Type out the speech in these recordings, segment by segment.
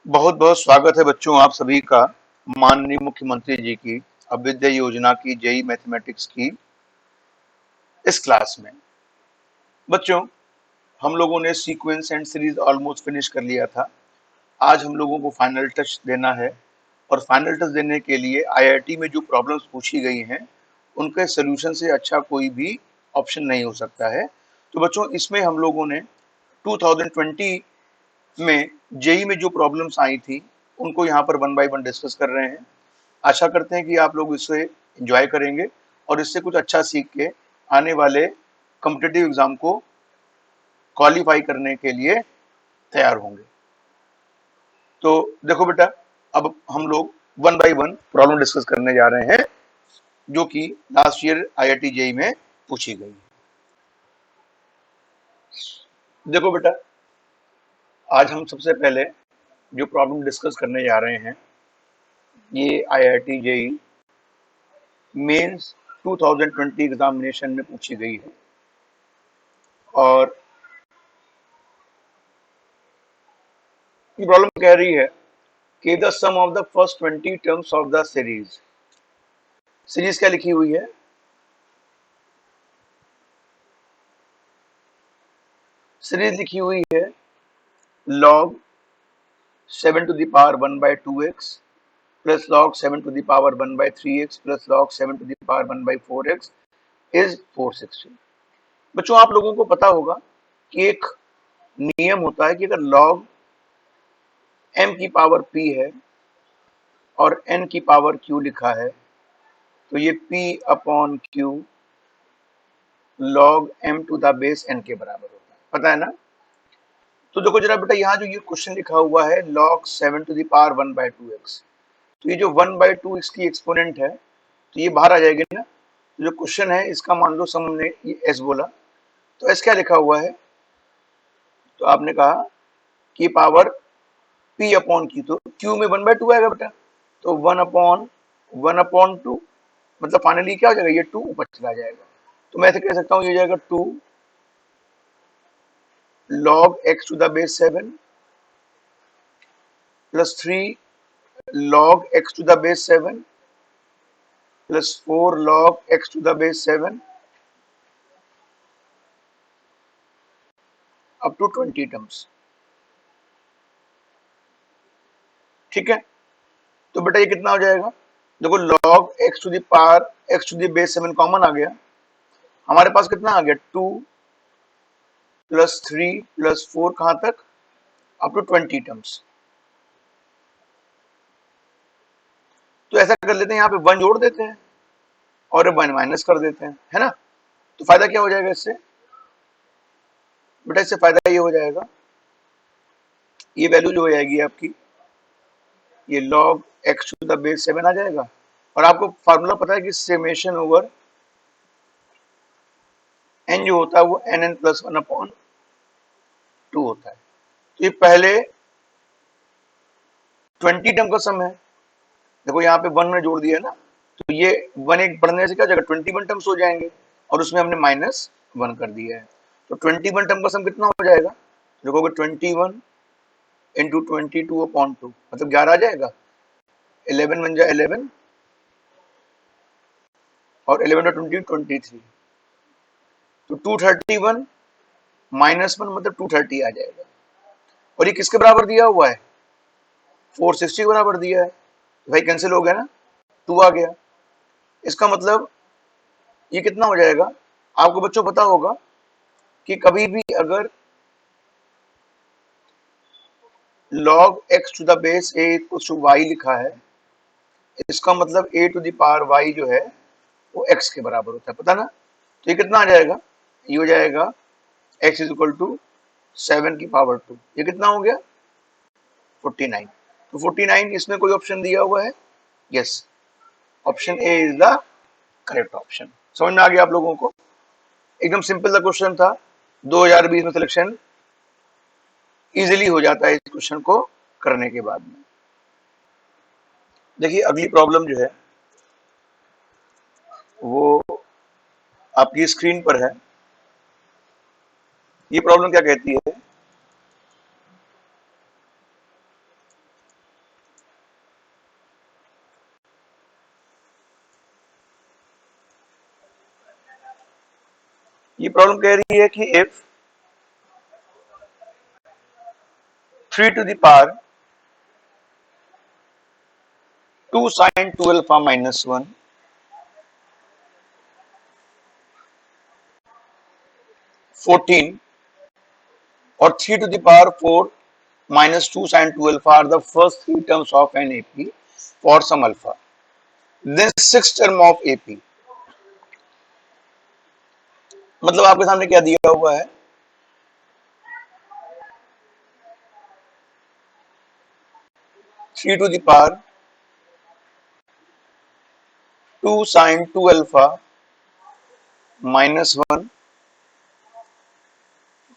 बहुत बहुत स्वागत है बच्चों आप सभी का माननीय मुख्यमंत्री जी की अभ्युदय योजना की जेई मैथमेटिक्स की इस क्लास में। बच्चों, हम लोगों ने sequence and series almost finish कर लिया था। आज हम लोगों को फाइनल टच देना है और फाइनल टच देने के लिए आईआईटी में जो प्रॉब्लम्स पूछी गई हैं उनके सोल्यूशन से अच्छा कोई भी ऑप्शन नहीं हो सकता है। तो बच्चों, इसमें हम लोगों ने 2020 में जेई में जो प्रॉब्लम्स आई थी उनको यहाँ पर वन बाय वन डिस्कस कर रहे हैं। आशा करते हैं कि आप लोग इससे एंजॉय करेंगे और इससे कुछ अच्छा सीख के आने वाले कॉम्पिटिटिव एग्जाम को क्वालिफाई करने के लिए तैयार होंगे। तो देखो बेटा, अब हम लोग one by one problem discuss करने जा रहे हैं जो कि लास्ट ईयर आईआईटी जेई में पूछी गई। देखो बेटा, आज हम सबसे पहले जो प्रॉब्लम डिस्कस करने जा रहे हैं ये आईआईटी जेई मेंस 2020 एग्जामिनेशन में पूछी गई है और ये प्रॉब्लम कह रही है कि the sum of the first 20 terms of the series. Series क्या लिखी हुई है? सीरीज लिखी हुई है log 7 to the power 1 by 2x plus log 7 to the power 1 by 3x plus log 7 to the power 1 by 4x is 460। बच्चों, आप लोगों को पता होगा कि एक नियम होता है कि अगर log m की पावर p है और n की पावर q लिखा है तो ये p upon q log m to the base n के बराबर होता है, पता है ना? तो देखो जरा बेटा, यहाँ जो ये क्वेश्चन लिखा हुआ है log 7 to the power 1 by 2x, तो ये जो 1 by 2x की एक्सपोनेंट है तो ये बाहर आ जाएगी ना। तो जो क्वेश्चन है इसका मान लो सम ने ये s बोला, तो s क्या लिखा हुआ है? तो आपने कहा कि पावर p अपॉन q, तो q में 1 by 2 आएगा बेटा, तो 1/2 मतलब फाइनली क्या हो जाएगा, ये 2 ऊपर चला जाएगा। तो मैं ऐसे कह सकता हूँ ये जाएगा 2 log x to the base 7 plus 3 log x to the base 7 plus 4 log x to the base 7 up to 20 terms. ठीक है, तो बेटा ये कितना हो जाएगा? देखो log x to the power x to the base 7 common आ गया, हमारे पास कितना आ गया 2 प्लस 3 प्लस 4 कहां तक? Up to 20 terms. तो ऐसा कर लेते हैं, यहाँ पे 1 जोड़ देते हैं और 1 माइनस कर देते हैं, है ना? तो फायदा क्या हो जाएगा इससे? बेटा इससे फायदा ये हो जाएगा, ये वैल्यू जो हो जाएगी आपकी, ये log x to the base 7 आ जाएगा। और आपको फार्मूला पता है कि समेशन ओवर n जो होता है वो nn प्लस 1 अपॉन 2 होता है। तो ये पहले 20 टर्म का सम है, देखो यहाँ पे 1 में जोड़ दिया ना, तो ये 1 एक बढ़ने से क्या हो जाएगा 21 टर्म्स हो जाएंगे और उसमें हमने -1 कर दिया है। तो 21 टर्म का सम कितना हो जाएगा? देखोगे 21 इंटू 22 अपॉन 2 मतलब 11 आ जाएगा। 11 बन जाए 11 और 11 और 20 23, तो 231 -1 मतलब 230 आ जाएगा। और ये किसके बराबर दिया हुआ है? 460 के बराबर दिया है, तो भाई कैंसिल हो गया ना, 2 आ गया। इसका मतलब ये कितना हो जाएगा? आपको बच्चों पता होगा कि कभी भी अगर log x to the base a equals to y लिखा है, इसका मतलब a to the power y जो है वो x के बराबर होता है, पता ना? तो ये कितना आ जाएगा? ये हो जाएगा x इज इक्वल टू 7 की पावर 2। ये कितना हो गया? 49। तो 49 इसमें कोई ऑप्शन दिया हुआ है? Yes, option A is the correct option. समझ में आ गया आप लोगों को? एकदम सिंपल सा क्वेश्चन था, 2020 में सिलेक्शन इजीली हो जाता है इस क्वेश्चन को करने के बाद में। देखिए अगली प्रॉब्लम जो है वो आपकी स्क्रीन पर है। ये प्रॉब्लम क्या कहती है? ये प्रॉब्लम कह रही है कि if 3 to the power 2 sin 2 alpha minus 1 14 or 3 to the power 4 minus 2 sin 2 alpha are the first three terms of an AP for some alpha. Then sixth term of AP. मतलब आपके सामने क्या दिया हुआ है, 3 to the power 2 sin 2 alpha minus 1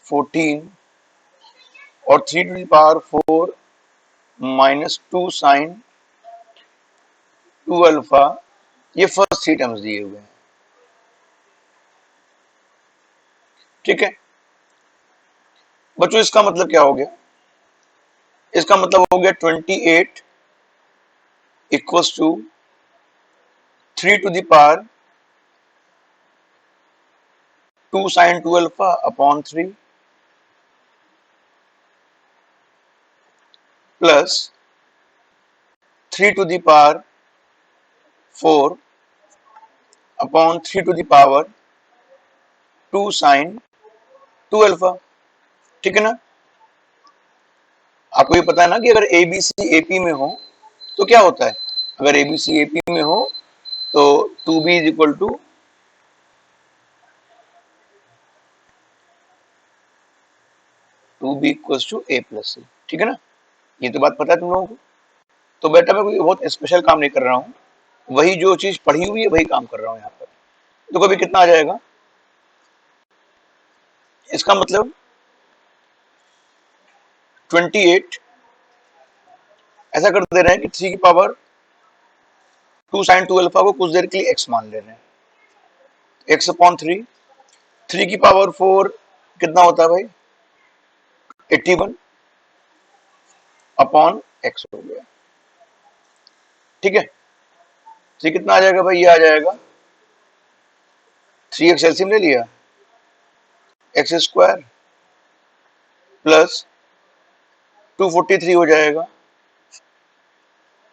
14 और 3 to the power 4 minus 2 sin 2 alpha, ये first three terms दिए हुए हैं। ठीक है बच्चों, इसका मतलब क्या हो गया, इसका मतलब हो गया 28 equals to 3 to the power 2 sin 2 alpha upon 3 plus 3 to the power 4 upon 3 to the power 2 sin 2 alpha। ठीक है ना, आपको ये पता है ना कि अगर ABC AP में हो तो क्या होता है, अगर ABC AP में हो तो 2B is equal to 2B equals to A plus C। ठीक है ना, ये तो बात पता है तुम लोगों को। तो बेटा मैं कोई बहुत स्पेशल काम नहीं कर रहा हूँ, वही जो चीज पढ़ी हुई है वही काम कर रहा हूँ यहाँ पर। तो कभी कितना आ जाएगा, इसका मतलब 28, ऐसा कर दे रहे हैं कि 3 की पावर 2 sin 2 अल्फा को कुछ देर के लिए x मान ले रहे हैं, x अपॉन 3, 3 की पावर 4 कितना होता है भाई, 81 अपॉन x हो गया। ठीक है, 3 कितना आ जाएगा भाई, ये आ जाएगा 3x एलसीएम ले लिया, एक्स स्क्वायर प्लस 243 हो जाएगा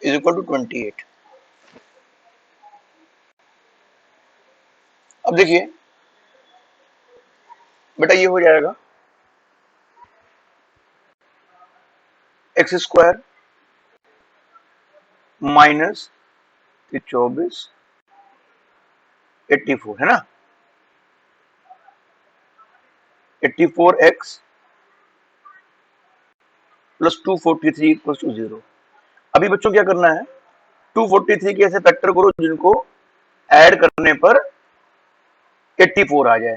इज इक्वल टू 28। अब देखिए बेटा ये हो जाएगा एक्स स्क्वायर माइनस 24 84 है ना, 84x प्लस 243 इक्वल टू 0। अभी बच्चों क्या करना है, 243 के ऐसे फैक्टर करो जिनको ऐड करने पर 84 आ जाए।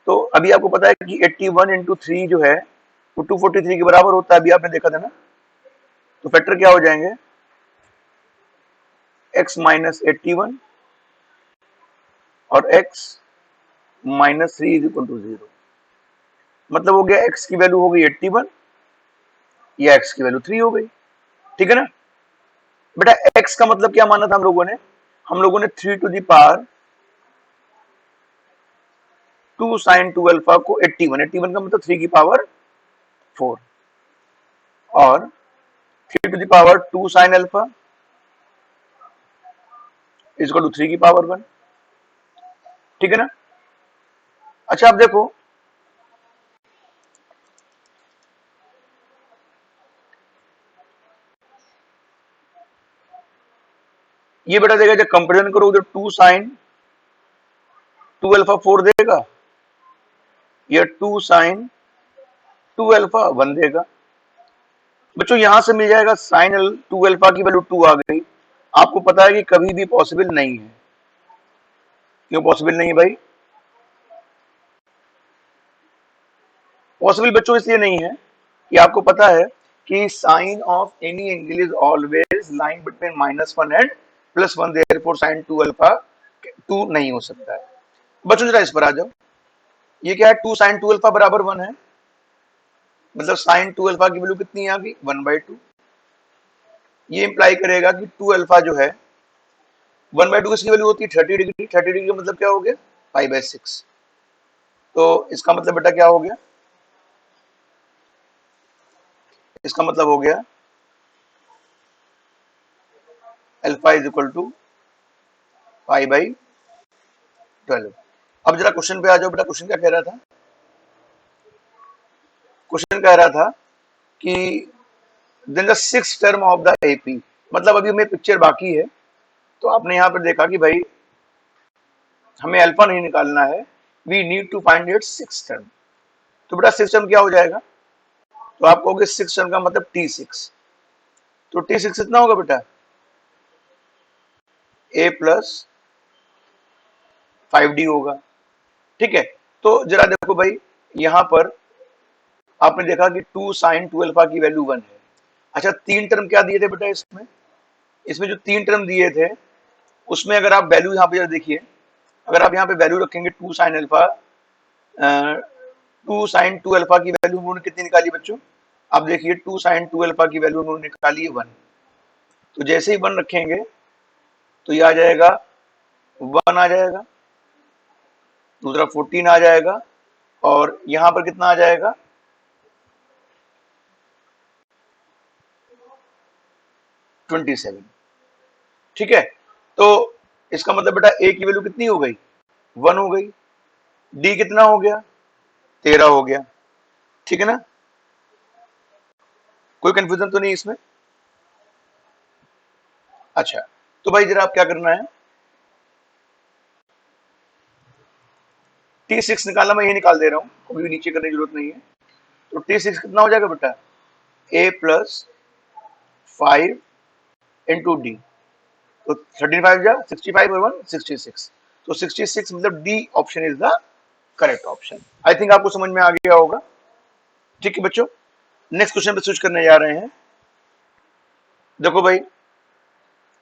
तो अभी आपको पता है कि 81 इंटू 3 जो है वो 243 के बराबर होता है, अभी आपने देखा था ना। तो फैक्टर क्या हो जाएंगे, x माइनस 81 और x minus 3 is equal to 0। मतलब हो गया x की वैल्यू हो गई 81 या x की वैल्यू 3 हो गई। ठीक है ना बेटा, x का मतलब क्या माना था हम लोगों ने 3 to the power 2 sin 2 alpha को 81 का मतलब 3 की पावर 4 और 3 to the power 2 sin alpha is equal to 3 की पावर 1। ठीक है ना, अच्छा अब देखो ये बेटा देगा, जब कंपेरिजन करो उधर 2 sin 2 अल्फा 4 देगा या 2 sin 2 अल्फा 1 देगा। बच्चों यहां से मिल जाएगा sin 2 अल्फा की वैल्यू 2 आ गई। आपको पता है कि कभी भी पॉसिबल नहीं है, क्यों पॉसिबल नहीं है भाई, पॉसिबल बच्चों इसलिए नहीं है कि आपको पता है कि sine of any angle is always line between -1 and +1, therefore sin 2 alpha 2 नहीं हो सकता है। बच्चों जरा इस पर आ जाओ, ये क्या है, 2 sin 2 अल्फा बराबर 1 है, मतलब sin 2 अल्फा की वैल्यू कितनी आ गई 1/2। ये इंप्लाई करेगा कि 2 अल्फा जो है 1/2 किसकी वैल्यू होती है 30 डिग्री, 30 डिग्री का मतलब क्या हो गया पाई बाय 6। तो इसका मतलब बेटा क्या हो गया, इसका मतलब हो गया alpha is equal to pi by 12। अब जरा क्वेश्चन पे आ जाओ बेटा, क्वेश्चन क्या कह रहा था, क्वेश्चन कह रहा था कि then the six term of the AP, मतलब अभी हमें पिक्चर बाकी है। तो आपने यहाँ पर देखा कि भाई हमें अल्फा नहीं निकालना है, we need to find its six term. तो बेटा सिक्स टर्म क्या हो जाएगा, तो आप कहोगे सिक्स टर्म का मतलब T6। तो T6 कितना होगा बेटा, A प्लस 5D होगा। ठीक है, तो जरा देखो भाई, यहां पर आपने देखा कि 2 साइन 2 अल्फा की वैल्यू 1 है। अच्छा, तीन टर्म क्या दिए थे बेटा इसमें, इसमें जो तीन टर्म दिए थे उसमें अगर आप वैल्यू यहाँ पे जरा देखिए, अगर आप यहाँ पे वैल्यू रखेंगे 2 साइन अल्फा, 2 साइन 2 अल्फा की वैल्यू उन्होंने कितनी निकाली बच्चों, आप देखिए 2 साइन 2 अल्फा की वैल्यू उन्होंने निकाली है 1। तो जैसे ही 1 रखेंगे तो ये आ जाएगा 1 आ जाएगा, दूसरा 14 आ जाएगा, और यहां पर कितना आ जाएगा 27। ठीक है, तो इसका मतलब बेटा ए की वैल्यू कितनी हो गई, 1 हो गई, डी कितना हो गया 13 हो गया। ठीक है ना, कोई कंफ्यूजन तो नहीं इसमें। अच्छा, तो भाई जरा आप क्या करना है, T6 निकालना मैं ये निकाल दे रहा हूं, कोई भी नीचे करने की जरूरत नहीं है। तो T6 कितना हो जाएगा बेटा, A प्लस 5 इंटू डी, तो 13 5 जा 65 और 1 66। तो 66 मतलब D option is the correct option. I think आपको समझ में आ गया होगा। ठीक है बच्चों, नेक्स्ट क्वेश्चन पे स्विच करने जा रहे हैं। देखो भाई,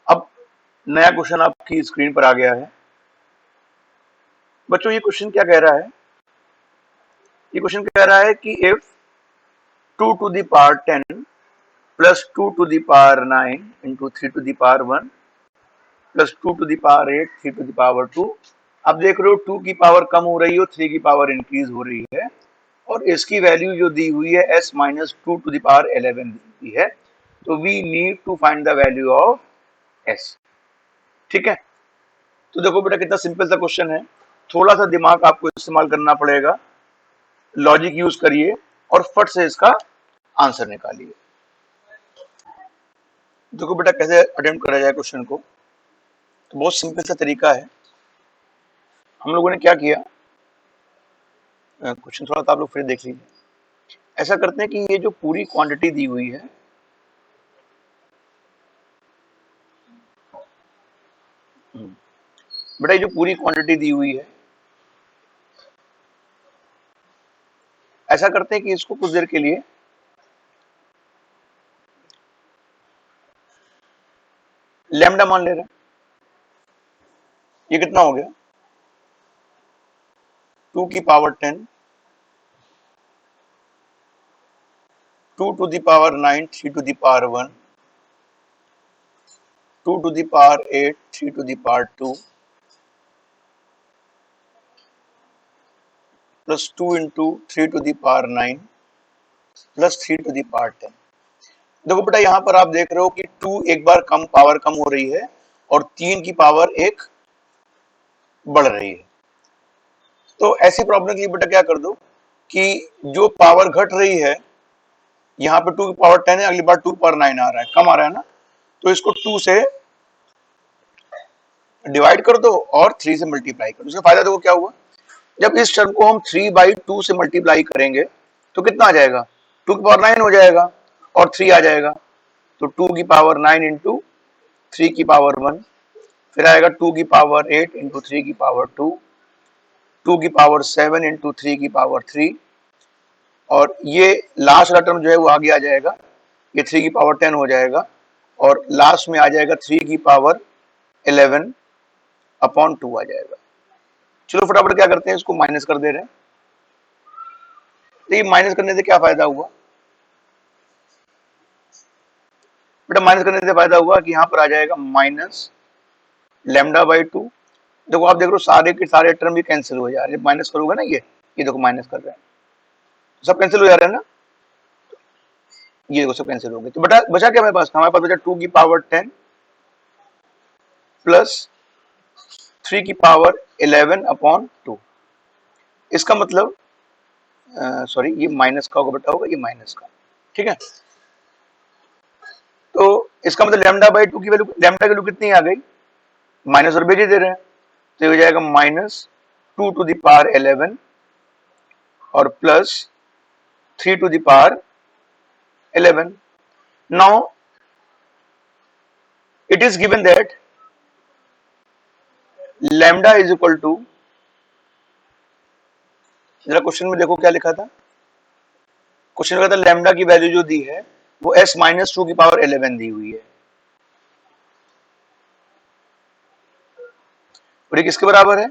अब नया क्वेश्चन आपकी स्क्रीन पर आ गया है। बच्चों ये क्वेश्चन क्या कह रहा है, ये क्वेश्चन कह रहा है कि if 2 to the power 10 plus 2 to the power 9 into 3 to the power 1 plus 2 to the power 8 3 to the power 2। आप देख रहे हो 2 की पावर कम हो रही है और 3 की पावर इंक्रीज हो रही है, और इसकी वैल्यू जो दी हुई है s minus 2 to the power 11 दी है। तो we need to find the value of s। ठीक है, तो देखो बेटा कितना सिंपल सा क्वेश्चन है, थोड़ा सा दिमाग आपको इस्तेमाल करना पड़ेगा, लॉजिक यूज करिए और फट से इसका आंसर निकालिए। देखो बेटा कैसे अटेम्प्ट करा जाए क्वेश्चन को, तो बहुत सिंपल सा तरीका है। हम लोगों ने क्या किया, क्वेश्चन थोड़ा सा आप लोग फिर देख लीजिए। ऐसा करते हैं कि ये जो पूरी क्वांटिटी दी हुई है, बेटा ये जो पूरी क्वांटिटी दी हुई है, ऐसा करते हैं कि इसको कुछ देर के लिए लैम्डा मान ले रहे हैं। ये कितना हो गया, 2 की power 10, 2 to the power 9 3 to the power 1, 2 to the power 8 3 to the power 2 plus 2 into 3 to the power 9 plus 3 to the power 10। देखो बेटा यहाँ पर आप देख रहे हो कि 2 एक बार कम पावर कम हो रही है और 3 की पावर एक बढ़ रही है। तो ऐसी प्रॉब्लम की बेटा क्या कर दो कि जो पावर घट रही है, यहाँ पे 2 की पावर 10 है, अगली बार 2 पावर 9 आ रहा है, कम आ रहा है ना, तो इसको 2 से डिवाइड कर दो और 3 से मल्टीप्लाई कर दो। उसका फायदा देखो क्या हुआ, जब इस टर्म को हम 3/2 से मल्टीप्लाई करेंगे तो कितना आ जाएगा, 2 की पावर 9 हो जाएगा और 3 आ जाएगा। तो 2 की पावर 9 इंटू 3 की पावर 1, फिर आएगा 2 की पावर 8 इंटू 3 की पावर 2, 2 की पावर 7 इंटू 3 की पावर 3, और ये लास्ट वाला टर्म जो है वो आगे आ जाएगा, ये 3 की पावर 10 हो जाएगा, और लास्ट में आ जाएगा 3 की पावर 11 अपॉन 2 आ जाएगा। चलो फटाफट क्या करते हैं, इसको माइनस कर दे रहे हैं। तो ये माइनस करने से क्या फायदा हुआ बेटा, माइनस करने से फायदा हुआ कि यहाँ पर आ जाएगा माइनस लैम्डा बाई 2। देखो आप देख रहे हो सारे के सारे टर्म भी कैंसिल हो जा रहे हैं, माइनस करोगे ना ये, ये देखो माइनस कर रहे हैं, सब कैंसिल हो जा रहा है ना, ये देखो सब कैंसिल हो गए। तो बचा बचा क्या हमारे पास, हमारे पास बचा 2 की पावर 10 प्लस 3 की पावर 11 अपॉन 2। इसका मतलब सॉरी ये माइनस का होगा बेटा, होगा ये माइनस का, ठीक है। तो इसका मतलब लैम्डा बाई 2 की वैल्यू, लैम्डा की वैल्यू कितनी आ गई, माइनस और भेज दे रहे हैं, तो ये हो जाएगा माइनस 2 टू द पावर 11 और plus 3 to the power 11। Now it is given that lambda is equal to, जरा क्वेश्चन में देखो क्या लिखा था, क्वेश्चन में लिखा था लैम्डा की वैल्यू जो दी है वो s माइनस 2 की पावर 11 दी हुई है, और ये किसके बराबर है,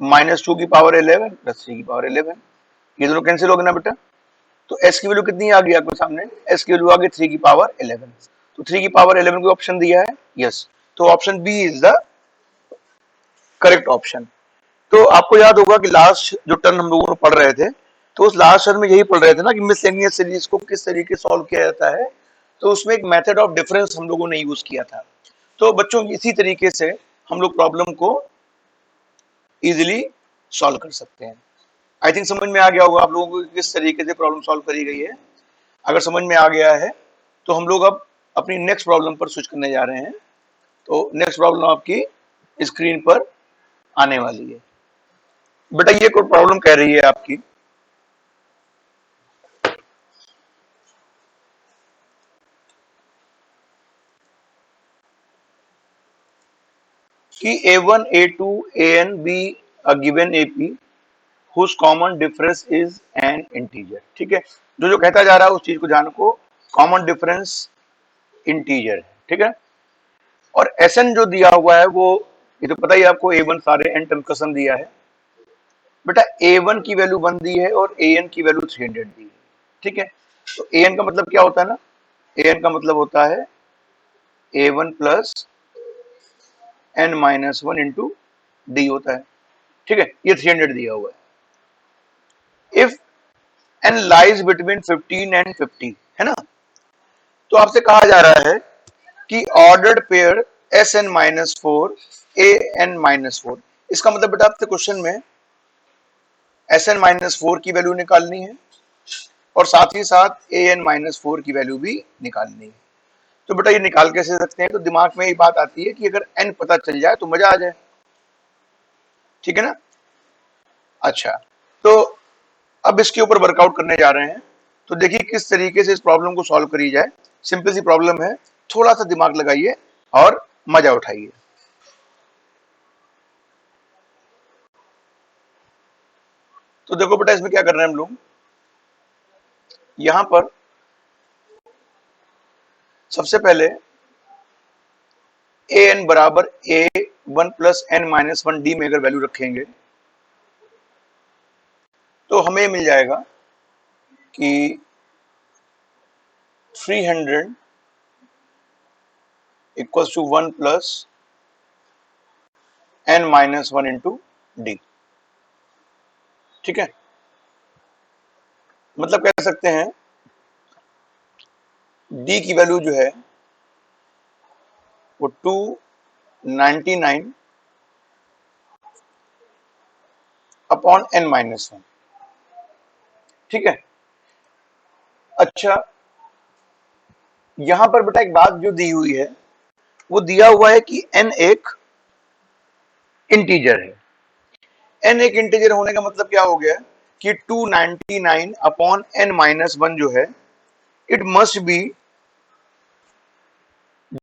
माइनस 2 की पावर 11 प्लस 3 की पावर 11। ये दोनों कैंसिल हो गए ना बेटा, तो s की वैल्यू कितनी आ गई आपके सामने, s की वैल्यू आ गई 3 की पावर 11। तो 3 की पावर 11 को ऑप्शन दिया है, यस, तो option B is the correct option. तो आपको याद होगा कि लास्ट जो टर्म हम लोगों ने पढ़ रहे थे, तो उस लास्ट टर्म में यही पढ़ रहे थे ना कि मिसलेनियस सीरीज को किस तरीके से सॉल्व किया जाता है, तो उसमें एक मेथड ऑफ डिफरेंस हम लोगों ने यूज किया था। तो बच्चों इसी तरीके से हम लोग प्रॉब्लम को इजीली सॉल्व कर सकते हैं। आई थिंक समझ में आ गया होगा आप लोगों को किस तरीके से प्रॉब्लम सॉल्व करी गई है। अगर समझ में आ गया है तो हम लोग अब अपनी नेक्स्ट प्रॉब्लम पर स्विच करने जा रहे हैं। तो नेक्स्ट प्रॉब्लम आपकी स्क्रीन पर आने वाली है। बेटा ये कोई प्रॉब्लम कह रही है आपकी कि a1 a2 an be a given ap whose common difference is an integer, ठीक है। जो कहता जा रहा है उस चीज को जानो को, कॉमन डिफरेंस इंटीजर है, ठीक है। और एसएन जो दिया हुआ है वो, ये तो पता ही आपको a1 सारे n टर्म कसम दिया है बेटा, a1 की वैल्यू 1 दी है और an की वैल्यू 300 दी है, ठीक है। तो an का मतलब क्या होता है ना, an का मतलब होता है a1 plus n minus 1 into D होता है, ठीक है। ये 300 दिया हुआ है। If n lies between 15 and 50, है ना, तो आपसे कहा जा रहा है कि ordered pair S N minus four A N minus four. इसका मतलब बेटा आपसे क्वेश्चन में एस एन माइनस फोर की वैल्यू निकालनी है और साथ ही साथ ए एन माइनस फोर की वैल्यू भी निकालनी है। तो बेटा ये निकाल कैसे सकते हैं, तो दिमाग में ये बात आती है कि अगर n पता चल जाए तो मजा आ जाए, ठीक है ना। अच्छा, तो अब इसके ऊपर वर्कआउट करने जा रहे हैं। तो देखिए किस तरीके से इस प्रॉब्लम को सॉल्व करी जाए। सिंपल सी प्रॉब्लम है, थोड़ा सा दिमाग लगाइए और मजा उठाइए। तो देखो बेटा इसमें क्या कर रहे हैं हम लोग, यहां पर सबसे पहले ए एन बराबर A one plus N minus one D में अगर वैल्यू रखेंगे तो हमें मिल जाएगा कि 300 equals to 1 plus N minus one into d, ठीक है। मतलब कह सकते हैं डी की वैल्यू जो है वो 299 अपॉन एन माइनस वन, ठीक है। अच्छा, यहां पर बेटा एक बात जो दी हुई है वो दिया हुआ है कि n एक इंटीजर है। n एक इंटीजर होने का मतलब क्या हो गया कि 299 अपॉन n माइनस वन जो है it must be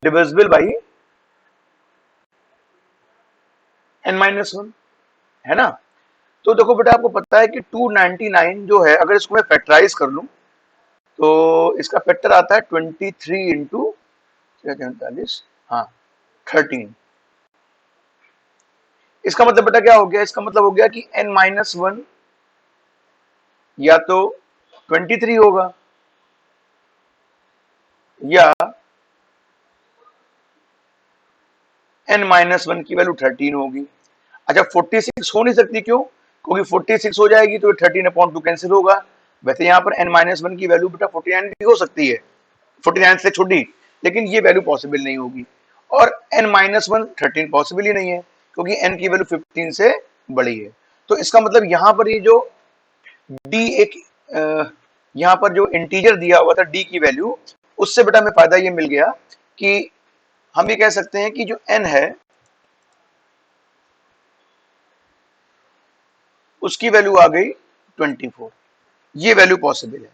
divisible by n minus one, है ना। तो देखो बेटा आपको पता है कि 299 जो है अगर इसको मैं फैक्टराइज कर लूं तो इसका फैक्टर आता है 23 इंटू 43, हाँ 13। इसका मतलब बेटा क्या हो गया, इसका मतलब हो गया कि n माइनस वन या तो 23 होगा या n माइनस वन की वैल्यू 13 होगी। अच्छा 46 हो नहीं सकती, क्यों, क्योंकि 46 हो जाएगी तो 13/2 कैंसिल होगा। वैसे यहाँ पर n-1 की वैल्यू बेटा 49 भी हो सकती है, 49 से छोटी, लेकिन ये वैल्यू पॉसिबल नहीं होगी। और n-1 13 पॉसिबल ही नहीं है, क्योंकि n की वैल्यू 15 से बड़ी है। तो इसका मतलब यहाँ पर ये जो d एक यहाँ पर जो इंटीजर दिया हुआ था d की वैल्यू, उससे बेटा हमें फायदा ये मिल गया कि हम ये कह सकते हैं कि जो n है उसकी वैल्यू आ गई 24। ये वैल्यू पॉसिबल है,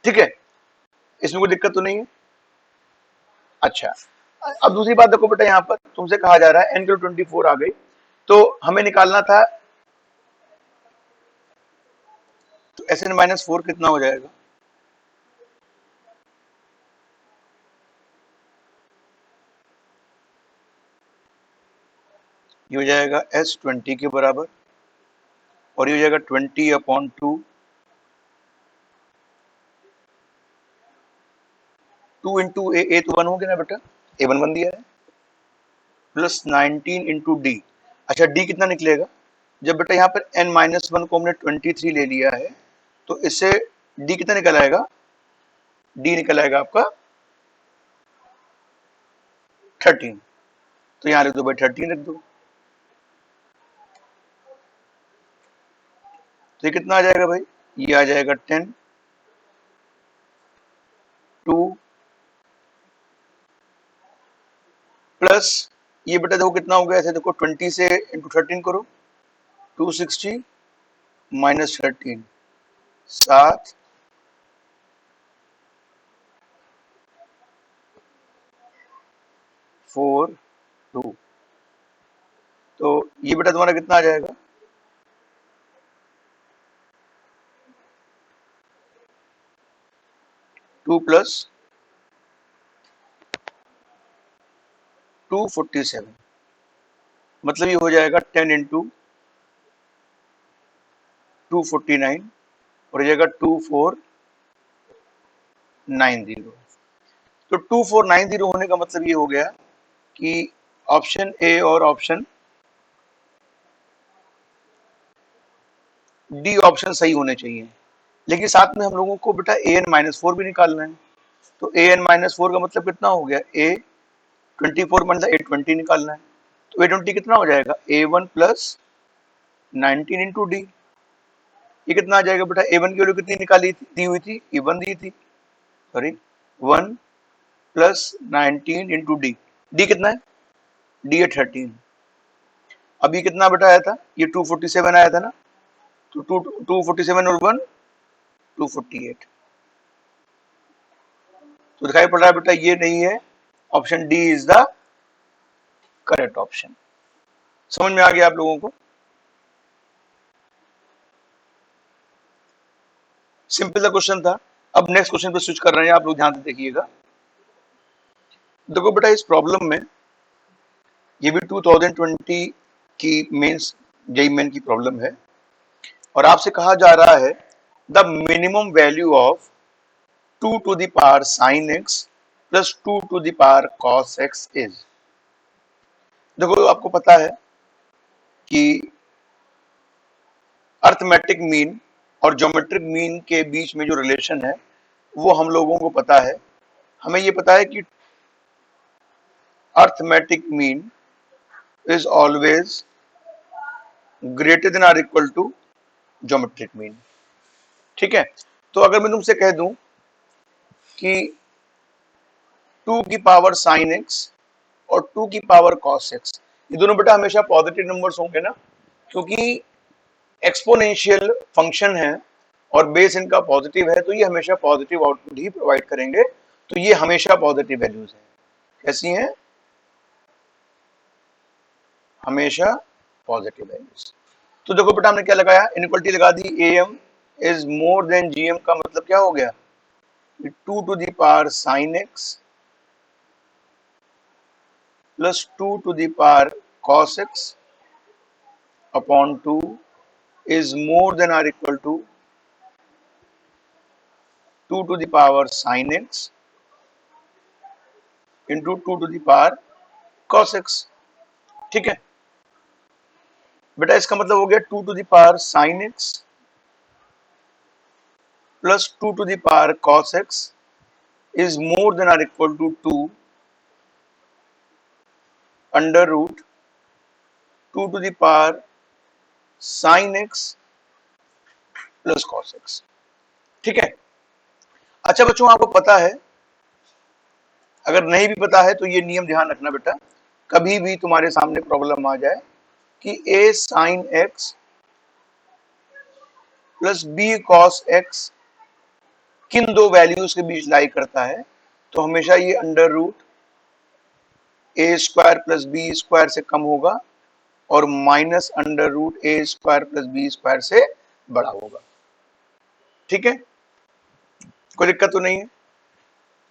ठीक है, इसमें कोई दिक्कत तो नहीं है। अच्छा, अब दूसरी बात देखो बेटा, यहाँ पर तुमसे कहा जा रहा है n की 24 आ गई, तो हमें निकालना था तो Sn-4 कितना हो जाएगा? ये हो जाएगा S20 के बराबर, और ये हो जाएगा 20/2, 2 इंटू ए तो 1 हो गया ना बेटा, A1 बन दिया है, प्लस 19 इंटू डी। अच्छा, डी कितना निकलेगा? जब बेटा यहाँ पर n-1 को हमने 23 ले लिया है, तो इससे डी कितना निकल आएगा? डी निकल आएगा आपका 13। तो यहाँ लिख दो भाई 13 लिख दो। तो ये कितना आ जाएगा भाई? ये आ जाएगा 10, 2 प्लस ये बेटा देखो कितना हो गया, ऐसे देखो 20 से इंटू 13 करो, 260 माइनस 13, 7, 4, 2। तो ये बेटा तुम्हारा कितना आ जाएगा? 2 प्लस 247, मतलब ये हो जाएगा 10 इंटू 249, और हो जाएगा 2490। तो 2490 होने का मतलब ये हो गया कि ऑप्शन ए और ऑप्शन डी ऑप्शन सही होने चाहिए। लेकिन साथ में हम लोगों को बेटा an-4 भी निकालना है। तो an-4 का मतलब कितना हो गया? a24 मतलब a20 निकालना है। तो a20 कितना हो जाएगा? a1 plus 19 into D. ये कितना आ जाएगा बेटा? a1 की वैल्यू कितनी निकाली थी, दी हुई थी? a1 दी थी, sorry 1 plus 19 into D. D कितना है? डी है 13। अब ये कितना बेटा आया था? ये 247 आया था ना, तो 247 और 1 248। तो दिखाई पड़ रहा है बेटा ये नहीं है, option D is the correct option. समझ में आ गया आप लोगों को? सिंपल सा क्वेश्चन था। अब नेक्स्ट क्वेश्चन पे स्विच कर रहे हैं, आप लोग ध्यान से देखिएगा। देखो बेटा इस प्रॉब्लम में, ये भी 2020 की मेंस जेईई मेन की प्रॉब्लम है, और आपसे कहा जा रहा है the minimum value of 2 to the power sin x plus 2 to the power cos x is. देखो आपको पता है कि अर्थमेटिक मीन और ज्योमेट्रिक मीन के बीच में जो रिलेशन है वो हम लोगों को पता है। हमें ये पता है कि arithmetic mean is always greater than or equal to geometric mean, ठीक है। तो अगर मैं तुमसे कह दूं कि 2 की पावर साइन एक्स और 2 की पावर कॉस एक्स, ये दोनों बेटा हमेशा पॉजिटिव नंबर्स होंगे ना, क्योंकि एक्सपोनेंशियल फंक्शन है और बेस इनका पॉजिटिव है, तो ये हमेशा पॉजिटिव आउटपुट ही प्रोवाइड करेंगे। तो ये हमेशा पॉजिटिव वैल्यूज है। कैसी हैं? हमेशा पॉजिटिव वैल्यूज। तो देखो बेटा हमने क्या लगाया, इनइक्वालिटी लगा दी, am is more than gm का मतलब क्या हो गया? 2 to the power sine x plus 2 to the power cos x upon 2 is more than or equal to 2 to the power sin x into 2 to the power cos x, ठीक है। बेटा इसका मतलब हो गया 2 to the power sine x plus 2 to the power cos x is more than or equal to 2 under root 2 to the power sine x plus cos x. ठीक है। अच्छा बच्चों, आपको पता है, अगर नहीं भी पता है तो ये नियम ध्यान रखना बेटा, कभी भी तुम्हारे सामने प्रॉब्लम आ जाए कि a sine x plus b cos x किन दो वैल्यूज के बीच लाई करता है, तो हमेशा ये अंडर रूट ए स्क्वायर प्लस बी स्क्वायर से कम होगा और माइनस अंडर रूट ए स्क्वायर प्लस बी स्क्वायर से बड़ा होगा। ठीक है, कोई दिक्कत तो नहीं है।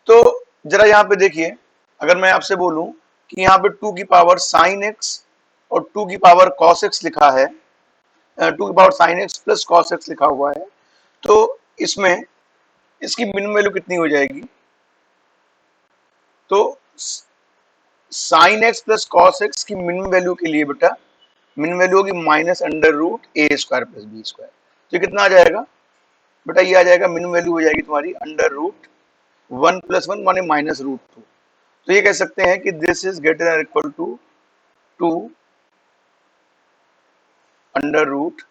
तो जरा यहाँ पे देखिए, अगर मैं आपसे बोलूं कि यहाँ पे 2 की पावर साइन एक्स और 2 की पावर कॉस एक्स लिखा है, 2 की power sine x plus cos x लिखा हुआ है, तो इसमें इसकी मिनिमम वैल्यू कितनी हो जाएगी? तो sign x plus cos x की मिनिमम वैल्यू के लिए बेटा मिनिमम वैल्यू होगी माइनस अंडर रूट ए स्क्वायर प्लस बी स्क्वायर। तो कितना आ जाएगा बेटा? ये आ जाएगा, मिनिमम वैल्यू हो जाएगी तुम्हारी अंडर रूट 1 प्लस 1 माने माइनस रूट 2। तो ये कह सकते हैं कि this is greater than equal to 2 under root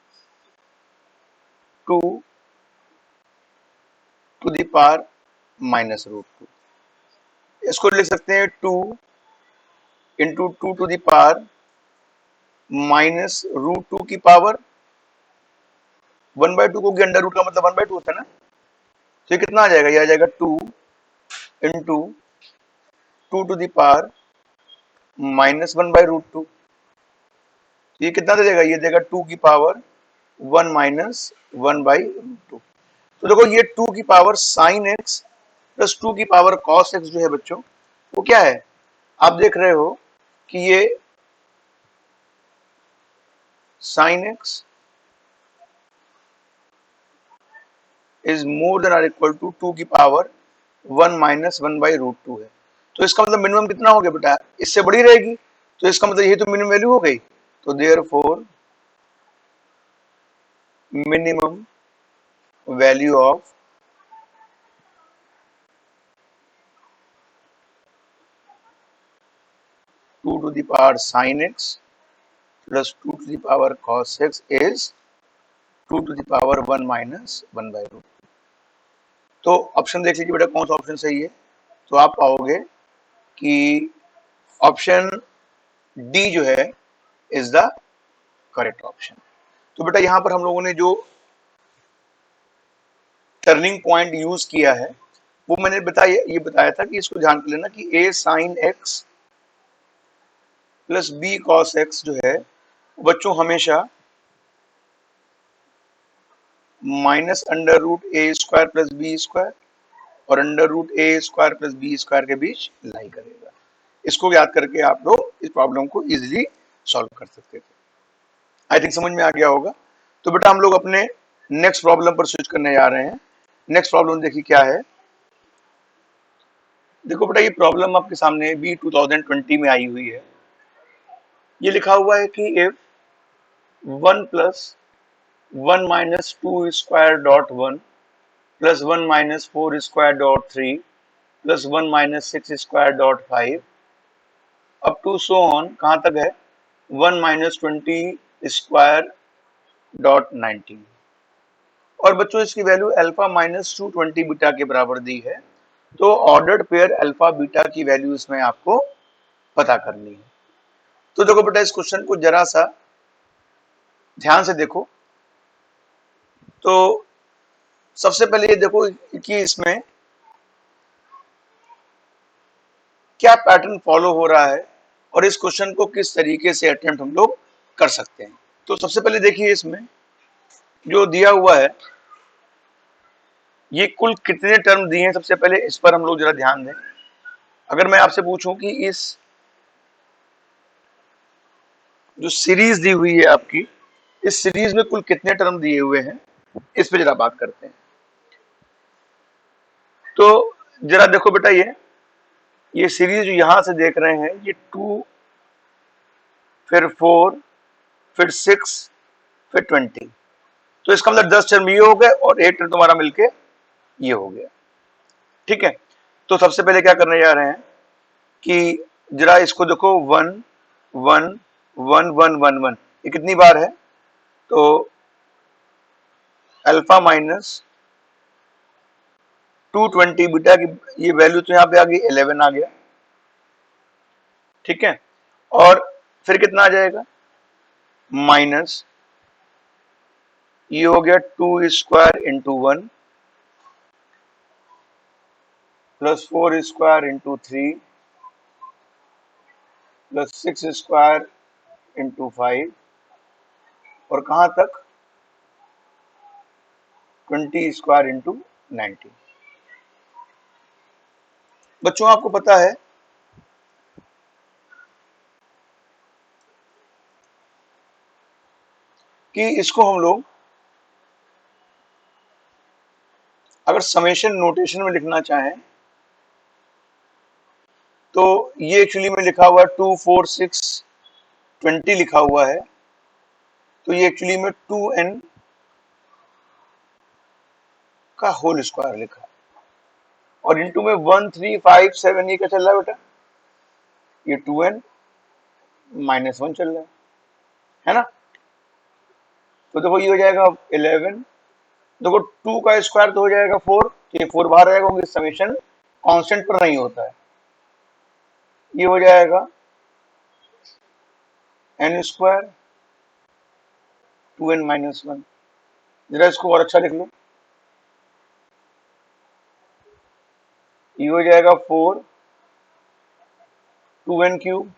2 to the power minus root 2। इसको लिख सकते हैं 2 into 2 to the power minus root 2 की पावर 1/2 को अंडर रूट का मतलब 1/2 होता है ना। तो ये कितना आ जाएगा? ये आ जाएगा 2 into 2 to the power minus 1/√2। ये कितना दे देगा? ये देगा 2 की पावर 1 माइनस 1/√2। तो देखो ये 2 की पावर साइन एक्स प्लस 2 की पावर कॉस एक्स जो है बच्चों, वो क्या है? आप देख रहे हो कि ये sine x is more than or equal to 2 की पावर 1 माइनस 1/√2 है। तो इसका मतलब मिनिमम कितना हो गया बेटा? इससे बड़ी रहेगी, तो इसका मतलब ये तो मिनिमम वैल्यू हो गई। तो therefore minimum value of 2 to the power sin x plus 2 to the power cos x is 2 to the power 1 minus 1/√2। तो ऑप्शन देख लीजिए बेटा, कौन सा ऑप्शन सही है? तो आप पाओगे कि ऑप्शन डी जो है इज द करेक्ट ऑप्शन। तो बेटा यहां पर हम लोगों ने जो टर्निंग पॉइंट यूज किया है वो मैंने बताया था कि इसको ध्यान कर लेना कि a sin x plus b cos x जो है बच्चों हमेशा माइनस अंडर रूट ए स्क्वायर प्लस बी स्क्वायर और अंडर रूट ए स्क्वायर प्लस बी स्क्वायर के बीच लाई करेगा। इसको याद करके आप लोग इस प्रॉब्लम को इजीली सॉल्व कर सकते थे। आई थिंक समझ में आ गया होगा। तो बेटा हम लोग अपने नेक्स्ट प्रॉब्लम पर स्विच करने जा रहे हैं। नेक्स्ट प्रॉब्लम देखिए क्या है। देखो बेटा ये प्रॉब्लम आपके सामने भी 2020 में आई हुई है। ये लिखा हुआ है कि if 1 plus 1 minus 2 square dot 1 plus 1 minus 4 square dot 3 plus 1 minus 6 square dot 5 up to so on, कहां तक है? 1 माइनस 20 स्क्वायर डॉट 19। और बच्चों इसकी वैल्यू अल्फा माइनस 220 बीटा के बराबर दी है। तो ऑर्डर्ड पेयर अल्फा बीटा की वैल्यू इसमें आपको पता करनी है। तो देखो बेटा इस क्वेश्चन को जरा सा ध्यान से देखो। तो सबसे पहले ये देखो कि इसमें क्या पैटर्न फॉलो हो रहा है और इस क्वेश्चन को किस तरीके से अटेम्प्ट हम लोग कर सकते हैं। तो सबसे पहले देखिए इसमें जो दिया हुआ है ये कुल कितने टर्म दिए हैं, सबसे पहले इस पर हम लोग जरा ध्यान दें। अगर मैं आपसे पूछूं कि इस जो सीरीज दी हुई है आपकी, इस सीरीज में कुल कितने टर्म दिए हुए हैं, इस पे जरा बात करते हैं। तो जरा देखो बेटा ये सीरीज जो यहां से देख रहे हैं, ये 2 फिर 4 फिर 6, फिर 20। तो इसका मतलब 10 टर्म ये हो गए और 8 टर्म तुम्हारा मिलके ये हो गया। ठीक है, तो सबसे पहले क्या करने जा रहे हैं कि जरा इसको देखो, 1 1 1 1 1 1, ये कितनी बार है? तो अल्फा माइनस 220 बीटा की ये वैल्यू तो यहाँ पे आ गई 11 आ गया। ठीक है, और फिर कितना आ जाएगा? माइनस ये हो गया 2 square into 1 plus 4 square into 3 plus 6 square into 5 और कहां तक? 20 स्क्वायर इंटू 90। बच्चों आपको पता है कि इसको हम लोग अगर समेशन नोटेशन में लिखना चाहें तो ये एक्चुअली में लिखा हुआ है 2 4 6 20 लिखा हुआ है, तो ये एक्चुअली में 2n का होल स्क्वायर लिखा है और इंटू में 1 3 5 7 ये क्या चल रहा है बेटा? ये 2n माइनस 1 चल रहा है ना? तो देखो ये हो जाएगा 11, देखो 2 का स्क्वायर तो हो जाएगा 4, ये 4 बाहर आएगा क्योंकि समेशन कांस्टेंट पर नहीं होता है। ये हो जाएगा n स्क्वायर 2n माइनस 1। जरा इसको और अच्छा लिख लो, ये हो जाएगा 4 2n क्यूब।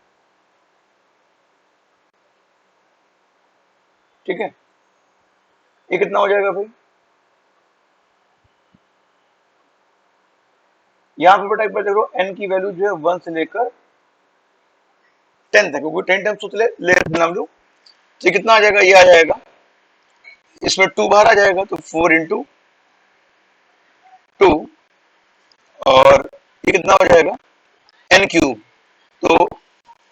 ठीक है, ये कितना हो जाएगा भाई? यहाँ पे बेटा एक बार देखो, n की वैल्यू जो है 1 से लेकर 10 तक, क्योंकि 10 टाइम्स तो ले नाम लो, तो कितना आ जाएगा? ये आ जाएगा, इसमें 2 बाहर आ जाएगा तो 4 इंटू 2 और ये कितना हो जाएगा? n cube. तो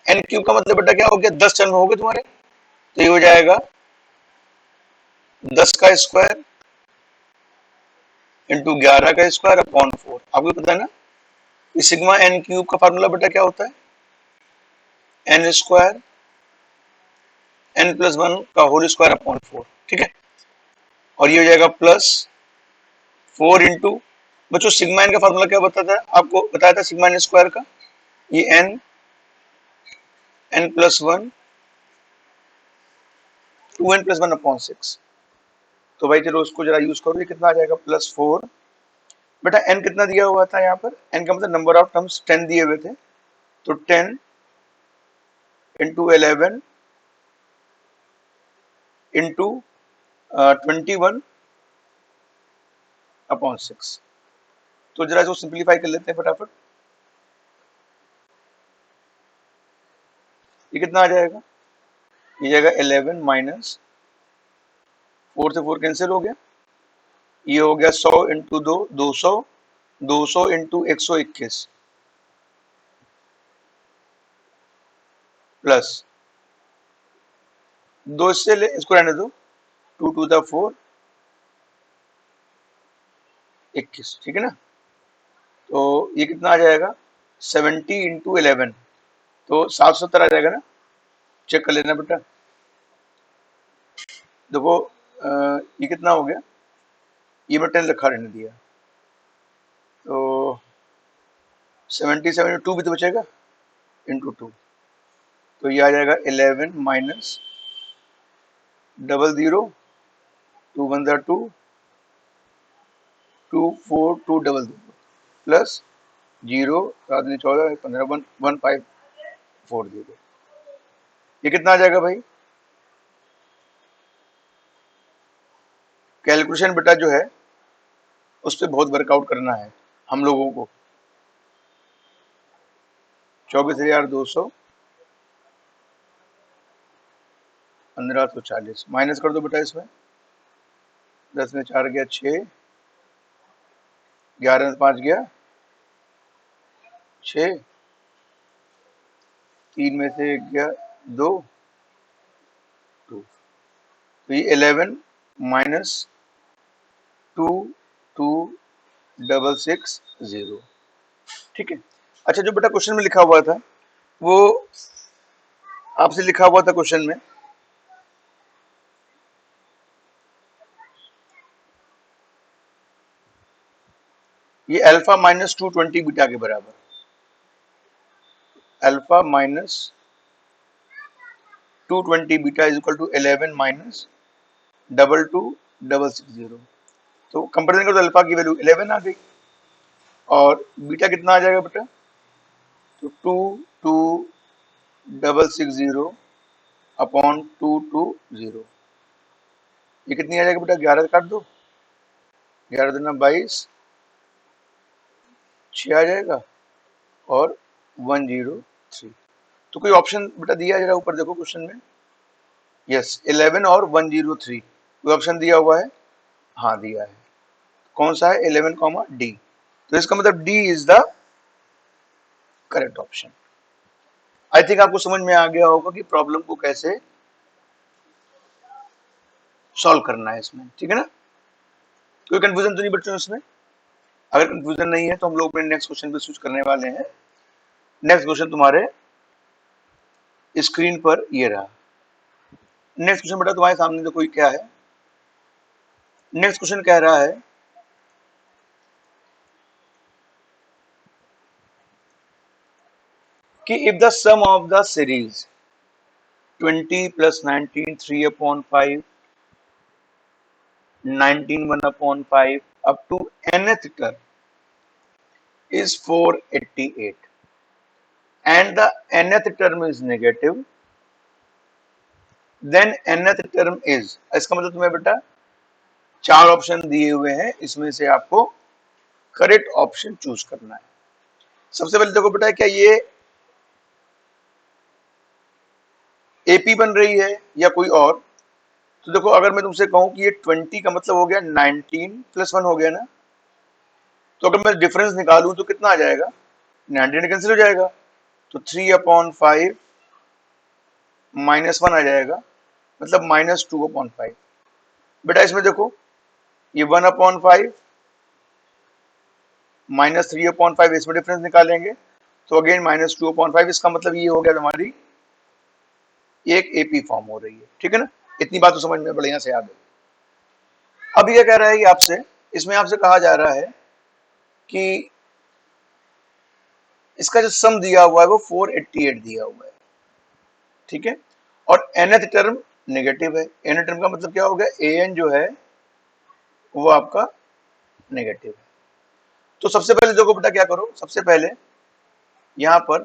n क्यूब का मतलब बेटा क्या हो गया? 10 टर्म हो गए तुम्हारे, तो ये हो जाएगा 10 का स्क्वायर इंटू 11 का स्क्वायर अपॉन 4। आपको पता है ना कि सिग्मा n क्यूब का फार्मूला बेटा क्या होता है? n स्क्वायर n प्लस 1 का होल स्क्वायर अपॉन 4। ठीक है, और ये हो जाएगा प्लस 4 इंटू, बच्चों सिग्मा n का फार्मूला क्या बताता है? आपको बताया था सिग्मा n स्क्वायर का, ये n plus 1 2n plus 1 upon 6। तो भाई चलो उसको जरा यूज करो, ये कितना आ जाएगा? प्लस 4। बेटा n कितना दिया हुआ था यहाँ पर? n का मतलब नंबर ऑफ टर्म्स 10 दिए हुए थे, तो 10 इंटू 11 इंटू 21 अपॉन 6। तो जरा इसको सिंप्लीफाई कर लेते हैं फटाफट, ये कितना आ जाएगा? ये जाएगा 11 माइनस 4 से 4 कैंसिल हो गया, ये हो गया 100 इंटू 2 200, 200 इंटू 121 प्लस 2 इससे ले इसको रहने दो, 2 टू द 4 21। ठीक है ना? तो ये कितना आ जाएगा? 70 इंटू 11, तो 770 आ जाएगा ना? चेक कर लेना बेटा। देखो ये कितना हो गया? ये मैं 10 रखा रहने दिया, तो 77 2 भी तो बचेगा इंटू 2, तो ये आ जाएगा 11 minus double zero 2 1 2 2 4 2 double zero plus 0 7 14 15 1 1 5 4 0। ये कितना आ जाएगा भाई? कैलकुलेशन बेटा जो है उस पर बहुत वर्कआउट करना है हम लोगों को। 24,200 1540 माइनस कर दो बेटा इसमें, 10 में 4 गया 6, 11 में 5 गया 6, 3 में से 1 गया 2 2, तो ये 11 माइनस 226660, ठीक है। अच्छा, जो बेटा क्वेश्चन में लिखा हुआ था वो आपसे लिखा हुआ था क्वेश्चन में, ये अल्फा माइनस 220 बीटा के बराबर, alpha minus 220 beta is equal to 11 minus 22660। तो कंपेरिजन करो तो अल्फा की वैल्यू 11 आ गई और बीटा कितना आ जाएगा बेटा, तो 22660 अपॉन 220, ये कितनी आ जाएगी बेटा, 11 काट दो, 11 दूना 22, 6 आ जाएगा और 103। तो कोई ऑप्शन बेटा दिया है जरा ऊपर देखो क्वेश्चन में, यस 11 और 103 कोई ऑप्शन दिया हुआ है, हाँ दिया है, कौन सा है, 11 कॉमा डी। तो इसका मतलब D is the correct option. I think आपको समझ में आ गया होगा कि प्रॉब्लम को कैसे सॉल्व करना है इसमें, ठीक है ना। कोई कंफ्यूजन तो नहीं बच्चों इसमें, अगर कंफ्यूजन नहीं है तो हम लोग अपने नेक्स्ट क्वेश्चन पे स्विच करने वाले हैं। नेक्स्ट क्वेश्चन तुम्हारे स्क्रीन पर ये रहा। नेक्स्ट क्वेश्चन बेटा तुम्हारे सामने देखो ये क्या है। नेक्स्ट क्वेश्चन कह रहा है कि if the sum of the series 20 plus 19 3 upon 5 19 1 upon 5 up to nth term is 488 and the nth term is negative, then nth term is, इसका मतलब तुम्हें बेटा चार ऑप्शन दिए हुए हैं, इसमें से आपको करेक्ट ऑप्शन चूज करना है। सबसे पहले देखो बेटा, क्या ये एपी बन रही है या कोई और। तो देखो अगर मैं तुमसे कहूं कि ये 20 का मतलब हो गया 19 प्लस 1 हो गया ना, तो अगर मैं डिफरेंस निकालूं तो कितना आ जाएगा, 19 कैंसिल हो जाएगा, तो 3 अपॉन 5 माइनस 1 आ जाएगा, मतलब माइनस 2 अपॉन 5। बेटा इसमें देखो ये 1 अपॉन 5 माइनस 3 अपॉन 5, इसमें डिफरेंस निकालेंगे तो अगेन माइनस 2 अपॉन 5। इसका मतलब ये हो गया तुम्हारी एक एपी फॉर्म हो रही है, ठीक है ना। इतनी बात तो समझ में बढ़िया से आ गई। अब ये कह रहा है कि आपसे, इसमें आपसे कहा जा रहा है कि इसका जो सम दिया हुआ है वो 488 दिया हुआ है, ठीक है, और nth टर्म नेगेटिव है। nth टर्म का मतलब क्या हो गया, an जो है वो आपका नेगेटिव है। तो सबसे पहले देखो बेटा क्या करो, सबसे पहले यहां पर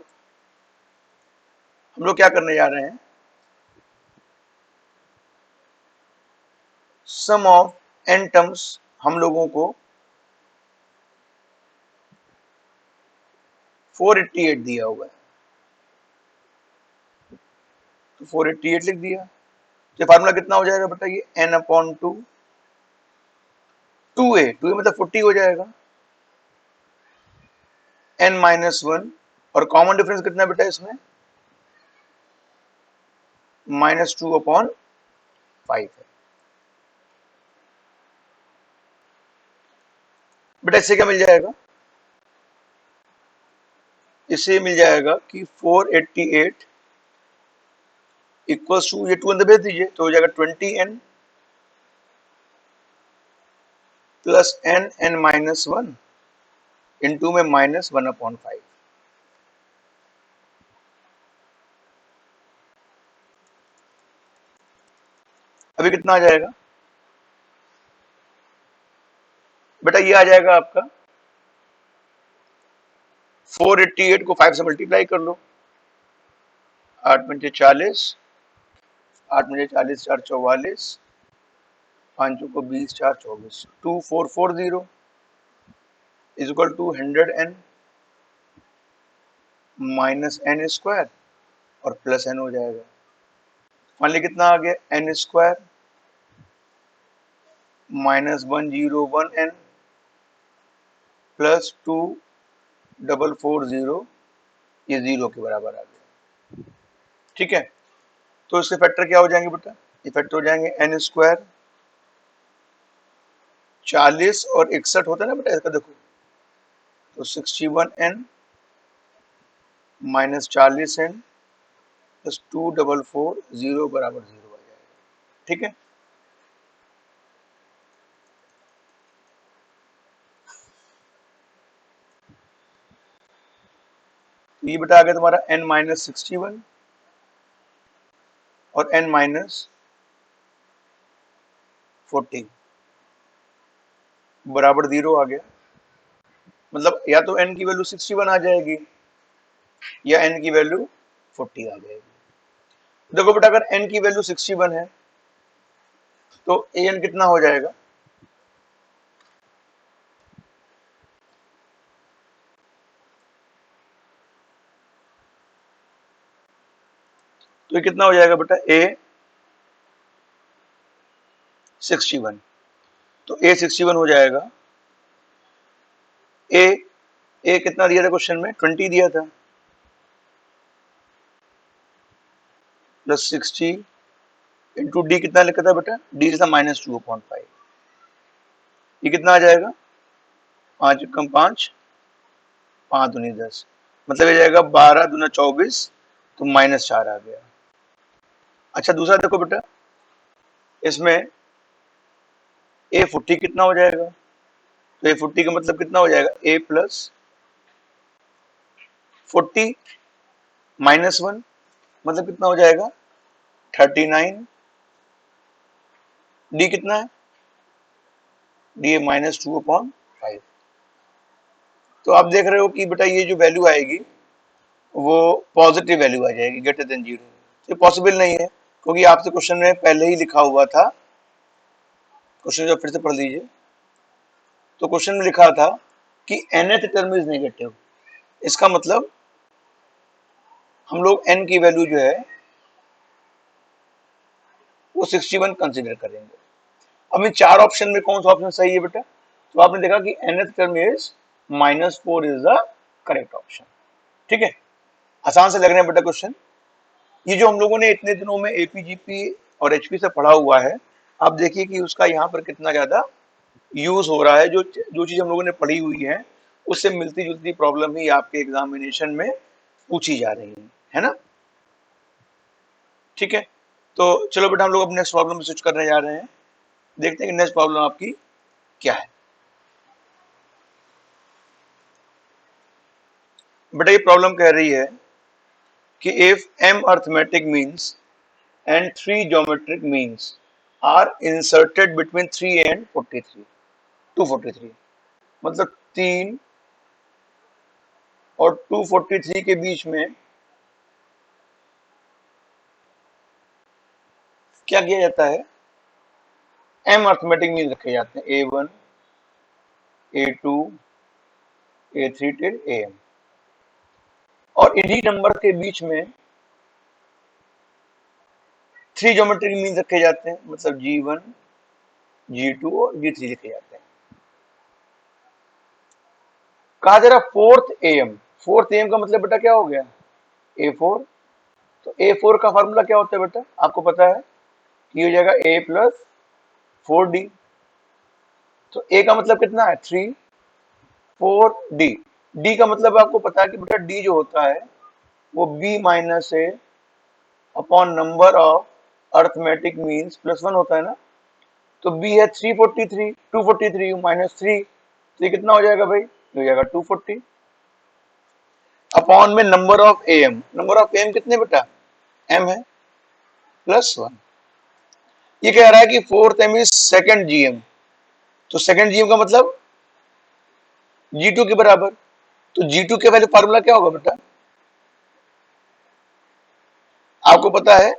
हम लोग क्या करने जा रहे हैं, सम ऑफ n टर्म्स हम लोगों को 488 दिया हुआ है, तो 488 लिख दिया। तो फार्मूला कितना हो जाएगा बेटा, ये n अपॉन 2, 2a मतलब 40 हो जाएगा, n माइनस 1, और कॉमन डिफरेंस कितना बेटा इसमें, माइनस 2 अपॉन 5 है। बेटा इससे क्या मिल जाएगा, इससे मिल जाएगा कि 488 इक्वल्स टू, ये 2 अंदर भेज दीजिए तो हो जाएगा 20n plus n minus 1 into में माइनस 1 अपॉन 5। अभी कितना आ जाएगा बेटा, ये आ जाएगा आपका 488 को 5 से मल्टीप्लाई कर लो, 8 पंचे 40, 8 पंचे 40 4 44, 5 को 20 4 24, 2440 is equal to 100n minus n square और प्लस n हो जाएगा। मान ली कितना आ गया, n square minus 101n plus 2440, ये 0 के बराबर आ गया, ठीक है। तो इसके फैक्टर क्या हो जाएंगे बेटा, इफेक्ट हो जाएंगे n स्क्वायर, 40 और 61 होता है ना बेटा इसका, देखो तो 61n माइनस 40n प्लस 244 0 बराबर 0 आ जाएगा। ठीक है, ये बेटा आ गया तुम्हारा n माइनस 61 और n माइनस 40 बराबर 0 आ गया। मतलब या तो n की वैल्यू 61 आ जाएगी या n की वैल्यू 40 आ जाएगी। देखो बेटा अगर n की वैल्यू 61 है तो an कितना हो जाएगा, तो ये कितना हो जाएगा बेटा a 61, तो a 61 हो जाएगा। a कितना दिया था क्वेश्चन में, 20 दिया था, प्लस 60 इंटू डी कितना लिखा था बेटा, डी था -2/5, ये कितना आ जाएगा, 5 कम 5, 5 दूनी 10, मतलब ये जाएगा 12 दूना 24, तो -4 आ गया। अच्छा दूसरा देखो बेटा, इसमें a 40 कितना हो जाएगा, तो a 40 का मतलब कितना हो जाएगा, a प्लस 40 -1 मतलब कितना हो जाएगा 39, डी कितना है, डी है -2/5। तो आप देख रहे हो कि बेटा ये जो वैल्यू आएगी वो पॉजिटिव वैल्यू आ जाएगी, ग्रेटर देन 0। ये पॉसिबल नहीं है क्योंकि आपसे क्वेश्चन में पहले ही लिखा हुआ था, क्वेश्चन जो फिर से पढ़ लीजिए, तो क्वेश्चन में लिखा था कि nth टर्म इज नेगेटिव, इसका मतलब हम लोग n की वैल्यू जो है वो 61 कंसीडर करेंगे। अब इन चार ऑप्शन में कौन सा ऑप्शन सही है बेटा, तो आपने देखा कि nth term is -4 is the correct option. ठीक है, आसान से लग रहे हैं बेटा क्वेश्चन। ये जो हम लोगों ने इतने दिनों में एपीजीपी और एचपी से पढ़ा हुआ है, आप देखिए कि उसका यहाँ पर कितना ज्यादा यूज हो रहा है। जो चीज हम लोगों ने पढ़ी हुई है उससे मिलती जुलती प्रॉब्लम ही आपके एग्जामिनेशन में पूछी जा रही है ना। ठीक है, तो चलो बेटा हम लोग अब नेक्स्ट प्रॉब्लम स्विच करने जा रहे हैं, देखते हैं कि नेक्स्ट प्रॉब्लम आपकी क्या है। बेटा ये प्रॉब्लम कह रही है कि if m arithmetic means and 3 geometric means are inserted between 3 and 43 243, मतलब 3 और 243 के बीच में क्या किया जाता है, m अर्थमेटिक मीन रखे जाते हैं a1 a2 a3 till am, और इन्हीं नंबर के बीच में 3 ज्योमेट्रिक मीन रखे जाते हैं, मतलब g1 g2 और g3 लिखे जाते हैं। कहा जरा फोर्थ am का मतलब बेटा क्या हो गया, a4, तो a4 का फॉर्मूला क्या होता है बेटा, आपको पता है कि हो जाएगा a प्लस 4d, तो a का मतलब कितना है 3, 4d, d का मतलब आपको पता है कि बेटा d जो होता है वो b minus a upon number of arithmetic means plus 1 होता है ना, तो b है 343, 243 माइनस 3, तो ये कितना हो जाएगा भाई, ये हो जाएगा 240 अपॉन में number of am, number of am कितने बेटा m है प्लस 1, ये कह रहा है कि fourth m is second gm, तो सेकंड gm का मतलब G2 के बराबर, तो G2 के वैल्यू फार्मूला क्या होगा बेटा, आपको पता है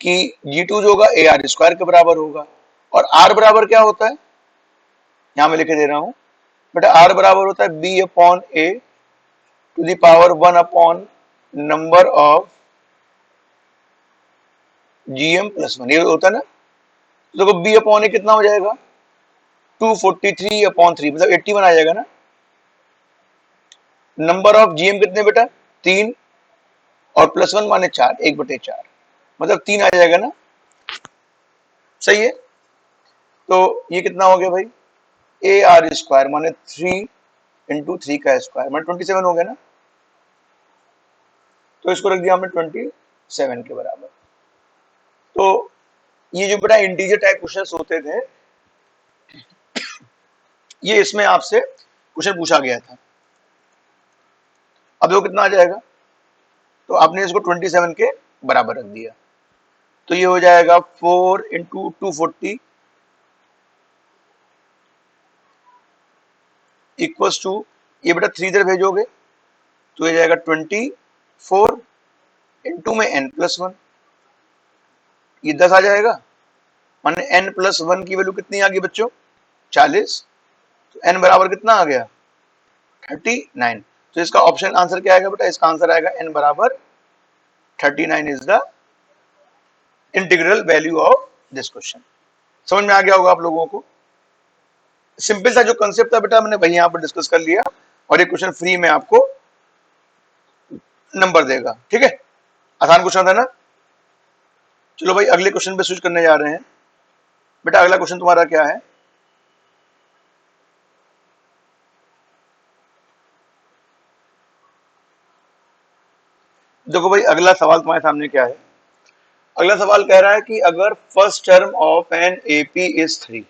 कि G2 जो होगा AR स्क्वायर के बराबर होगा, और R बराबर क्या होता है, यहां मैं लिखे दे रहा हूं बेटा, R बराबर होता है B upon A to the power 1 upon number of GM plus 1, ये होता है ना, तो देखो B अपॉन A कितना हो जाएगा 243 अपॉन 3, मतलब 81 आ जाएगा ना, नंबर ऑफ GM कितने बेटा 3, और प्लस 1 माने 4, 1/4, मतलब 3 आ जाएगा ना, सही है। तो ये कितना हो गया भाई, ए आर स्क्वायर माने 3 × 3 का स्क्वायर माने 27 हो गया ना। तो इसको रख दिया हमने 27 के बराबर। तो ये जो बेटा इंटीजर टाइप क्वेश्चंस होते थे, ये इसमें आपसे क्वेश्चन पूछा गया था। अब वो कितना आ जाएगा, तो आपने इसको 27 के बराबर रख दिया, तो ये हो जाएगा 4 × 240 इक्वल्स टू, ये बेटा 3 इधर भेजोगे तो ये जाएगा 24 इंटू में n+1, ये 10 आ जाएगा, माने n+1 की वैल्यू कितनी आ गई बच्चों, 40। तो n बराबर कितना आ गया, 39। तो इसका ऑप्शन आंसर क्या आएगा बेटा, इसका आंसर आएगा n बराबर 39 is the integral value of this question. समझ में आ गया होगा आप लोगों को। सिंपल सा जो कंसेप्ट था बेटा, मैंने वही यहां पर डिस्कस कर लिया, और ये क्वेश्चन फ्री में आपको नंबर देगा, ठीक है। आसान क्वेश्चन था ना। चलो भाई अगले क्वेश्चन पे स्विच करने जा रहे हैं। बेटा अगला क्वेश्चन तुम्हारा क्या है, देखो भाई अगला सवाल तुम्हारे सामने क्या है। अगला सवाल कह रहा है कि अगर first term of an AP is 3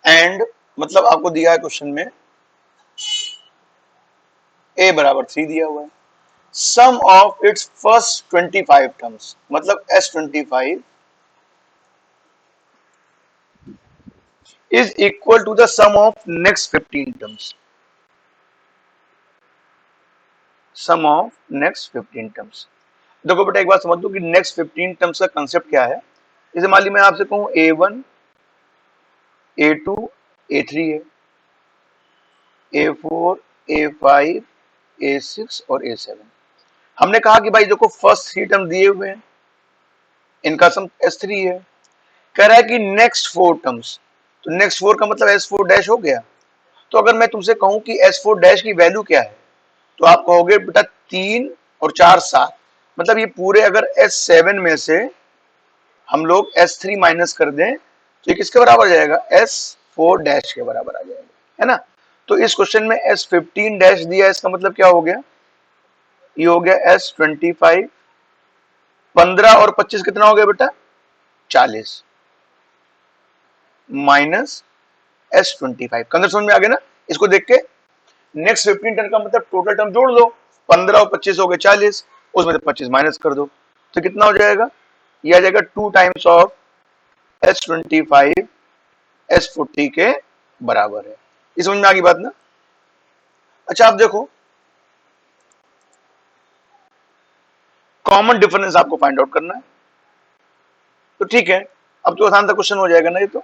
and, मतलब आपको दिया है क्वेश्चन में ए बराबर 3 दिया हुआ है, sum of its first 25 terms, मतलब S25 is equal to the sum of next 15 terms, sum of next 15 terms. देखो बेटा एक बात समझ दो कि नेक्स्ट 15 टर्म्स का कंसेप्ट क्या है। जैसे मान ली मैं आपसे कहूं A1 A2 A3 है, A4 A5 A6 और A7। हमने कहा कि भाई देखो फर्स्ट 3 टर्म दिए हुए हैं, इनका सम S3 है। कह रहा है कि नेक्स्ट 4 टर्म्स, तो नेक्स्ट 4 का मतलब S4 डैश हो गया। तो अगर मैं तुमसे कहूं कि S4 डैश की वैल्यू क्या है, तो आप कहोगे बेटा 3 और 4 7, मतलब ये पूरे अगर S7 में से हम लोग S3 माइनस कर दें तो ये किसके बराबर आ जाएगा, S4 डैश के बराबर आ जाएगा, है ना। तो इस क्वेश्चन में S15 डैश दिया, इसका मतलब क्या हो गया, ये हो गया S25, 15 और 25 कितना हो गया बेटा, 40 माइनस S25। कंसेप्ट समझ में आ गया ना। इसको देख के नेक्स्ट 15 टर्म का मतलब टोटल टर्म जोड़ दो, 15 और 25 हो गए 40, उसमें से 25 माइनस कर दो, तो कितना हो जाएगा, ये आ जाएगा 2 टाइम्स ऑफ S25 S40 के बराबर है। इस समझ में आ गई बात ना। अच्छा आप देखो, कॉमन डिफरेंस आपको फाइंड आउट करना है, तो ठीक है, अब तो आसान सा क्वेश्चन हो जाएगा ना ये। तो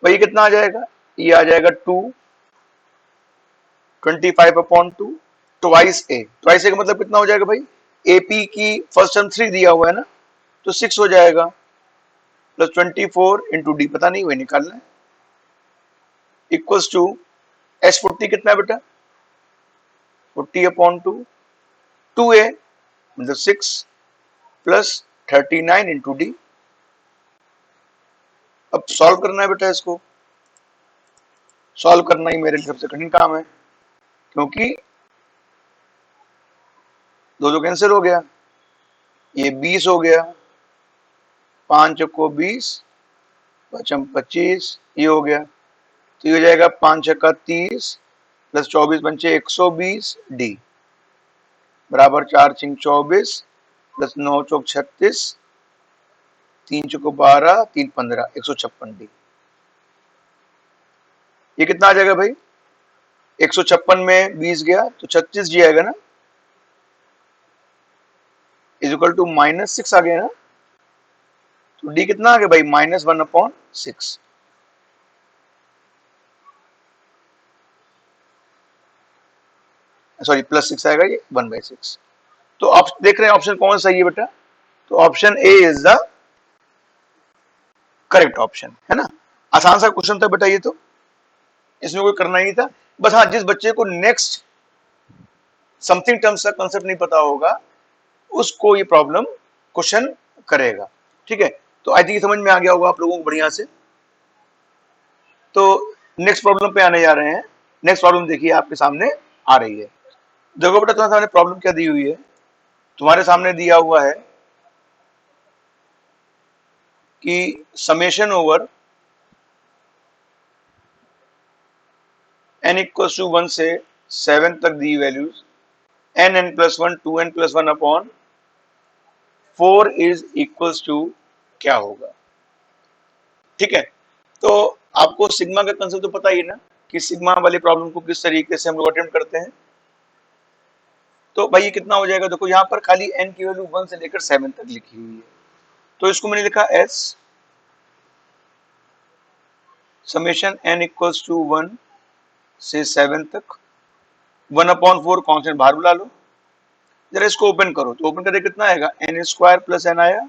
भाई कितना आ जाएगा, ये आ जाएगा 225/2 ट्वाइस ए का मतलब कितना हो जाएगा भाई, एपी की फर्स्ट टर्म 3 दिया हुआ है ना, तो 6 हो जाएगा, प्लस 24 इंटू डी पता नहीं वही निकालना है, इक्वल्स टू S40 कितना है बेटा, 40/2, 2a मतलब 6 प्लस 39 इंटू डी। अब सॉल्व करना है बेटा, इसको सॉल्व करना ही मेरे लिए सबसे कठिन काम है, क्योंकि दो दो कैंसिल हो गया, ये 20 हो गया, 5 को 20, 25 ये हो गया, तो ये हो जाएगा 5 का 30 प्लस 24 पंचे 120 डी बराबर 4 छिंग 24 प्लस 9 चौक 36, 3 चौको 12 3 15 156 डी। ये कितना आ जाएगा भाई, 156 में 20 गया तो 36 जी आएगा ना, इज इक्वल टू -6 आ गया ना। तो डी कितना आ गया भाई, -1/6। सॉरी +6 आएगा, ये 1/6। तो आप देख रहे हैं ऑप्शन कौन सही है बेटा, तो option A is the correct option, है ना। आसान सा क्वेश्चन था बेटा ये, तो इसमें कोई करना ही नहीं था। बस हाँ, जिस बच्चे को नेक्स्ट समथिंग टर्म्स का कंसेप्ट नहीं पता होगा, उसको ये प्रॉब्लम क्वेश्चन करेगा। ठीक है, तो आई थिंक समझ में आ गया होगा आप लोगों को बढ़िया से। तो नेक्स्ट प्रॉब्लम पे आने जा रहे हैं। नेक्स्ट प्रॉब्लम देखिए आपके सामने आ रही है। देखो बेटा, तुम्हारे सामने प्रॉब्लम क्या दी हुई है। तुम्हारे सामने दिया हुआ है कि summation over n equal to 1 से 7 तक दी values n+1 2n+1 upon 4 is equals to क्या होगा। ठीक है, तो आपको सिग्मा का कंसेप्ट तो पता ही है ना कि सिग्मा वाली प्रॉब्लम को किस तरीके से हम लोग अटेम्प्ट करते हैं। तो भाई ये कितना हो जाएगा, देखो यहाँ पर खाली n की वैल्यू 1 से लेकर 7 तक लिखी हुई है, तो इसको मैंने लिखा s summation n equals to 1 से 7 तक 1/4 कांस्टेंट बाहर बुला लो। जरा इसको ओपन करो, तो ओपन करके कितना आएगा, n² प्लस n आया,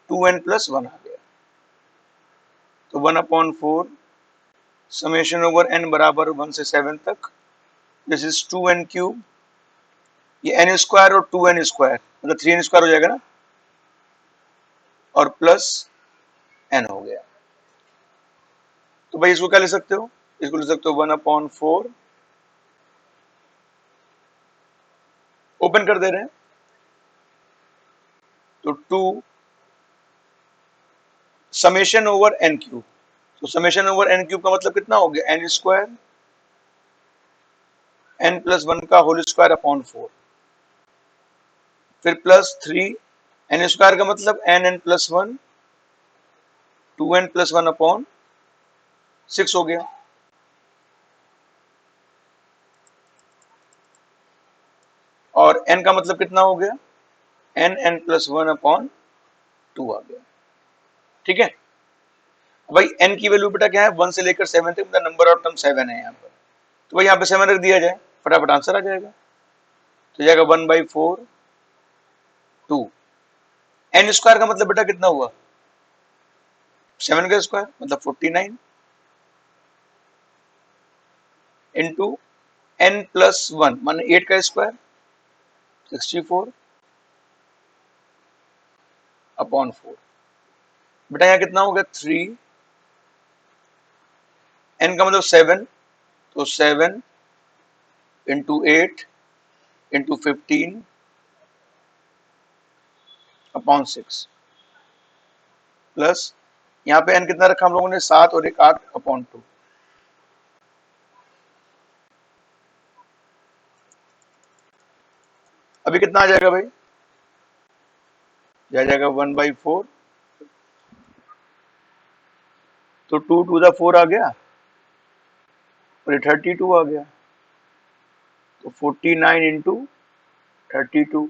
2n+1 आ गया, तो 1/4 समेशन ओवर n बराबर 1 से 7 तक, दिस इज 2n³। ये n² और 2n² मतलब 3n² हो जाएगा ना, और प्लस n हो गया। तो भाई इसको क्या ले सकते हो, इसको ले सकते हो 1/4, ओपन कर दे रहे हैं, तो 2 समेशन ओवर n³। तो समेशन ओवर n³ का मतलब कितना हो गया, n² n+1 का होल स्क्वायर अपॉन 4, फिर प्लस 3 n² का मतलब n+1 2n+1 अपॉन 6 हो गया, और n का मतलब कितना हो गया, n+1 अपॉन 2 आ गया। ठीक है भाई, n की वैल्यू बेटा क्या है, 1 से लेकर 7 तक, मतलब नंबर ऑफ टर्म 7 है यहाँ पर, तो भाई यहाँ पे 7 रख दिया जाए, फटाफट आंसर आ जाएगा। तो जाएगा 1/4 2, n² का मतलब बेटा कितना हुआ, 7 का स्क्वायर मतलब 49 इंटू n+1 मान 8 का स्क्वायर 64 अपॉन 4। बेटा यहाँ कितना हो गया 3, n का मतलब 7, तो 7 इंटू 8 इंटू 15 अपॉन 6 प्लस यहाँ पे n कितना रखा हम लोगों ने 7 और 1 8 अपॉन 2। अभी कितना आ जाएगा भाई, जाएगा 1/4, तो 2 टू द 4 आ गया, और ये 32 आ गया, तो 49 इंटू 32,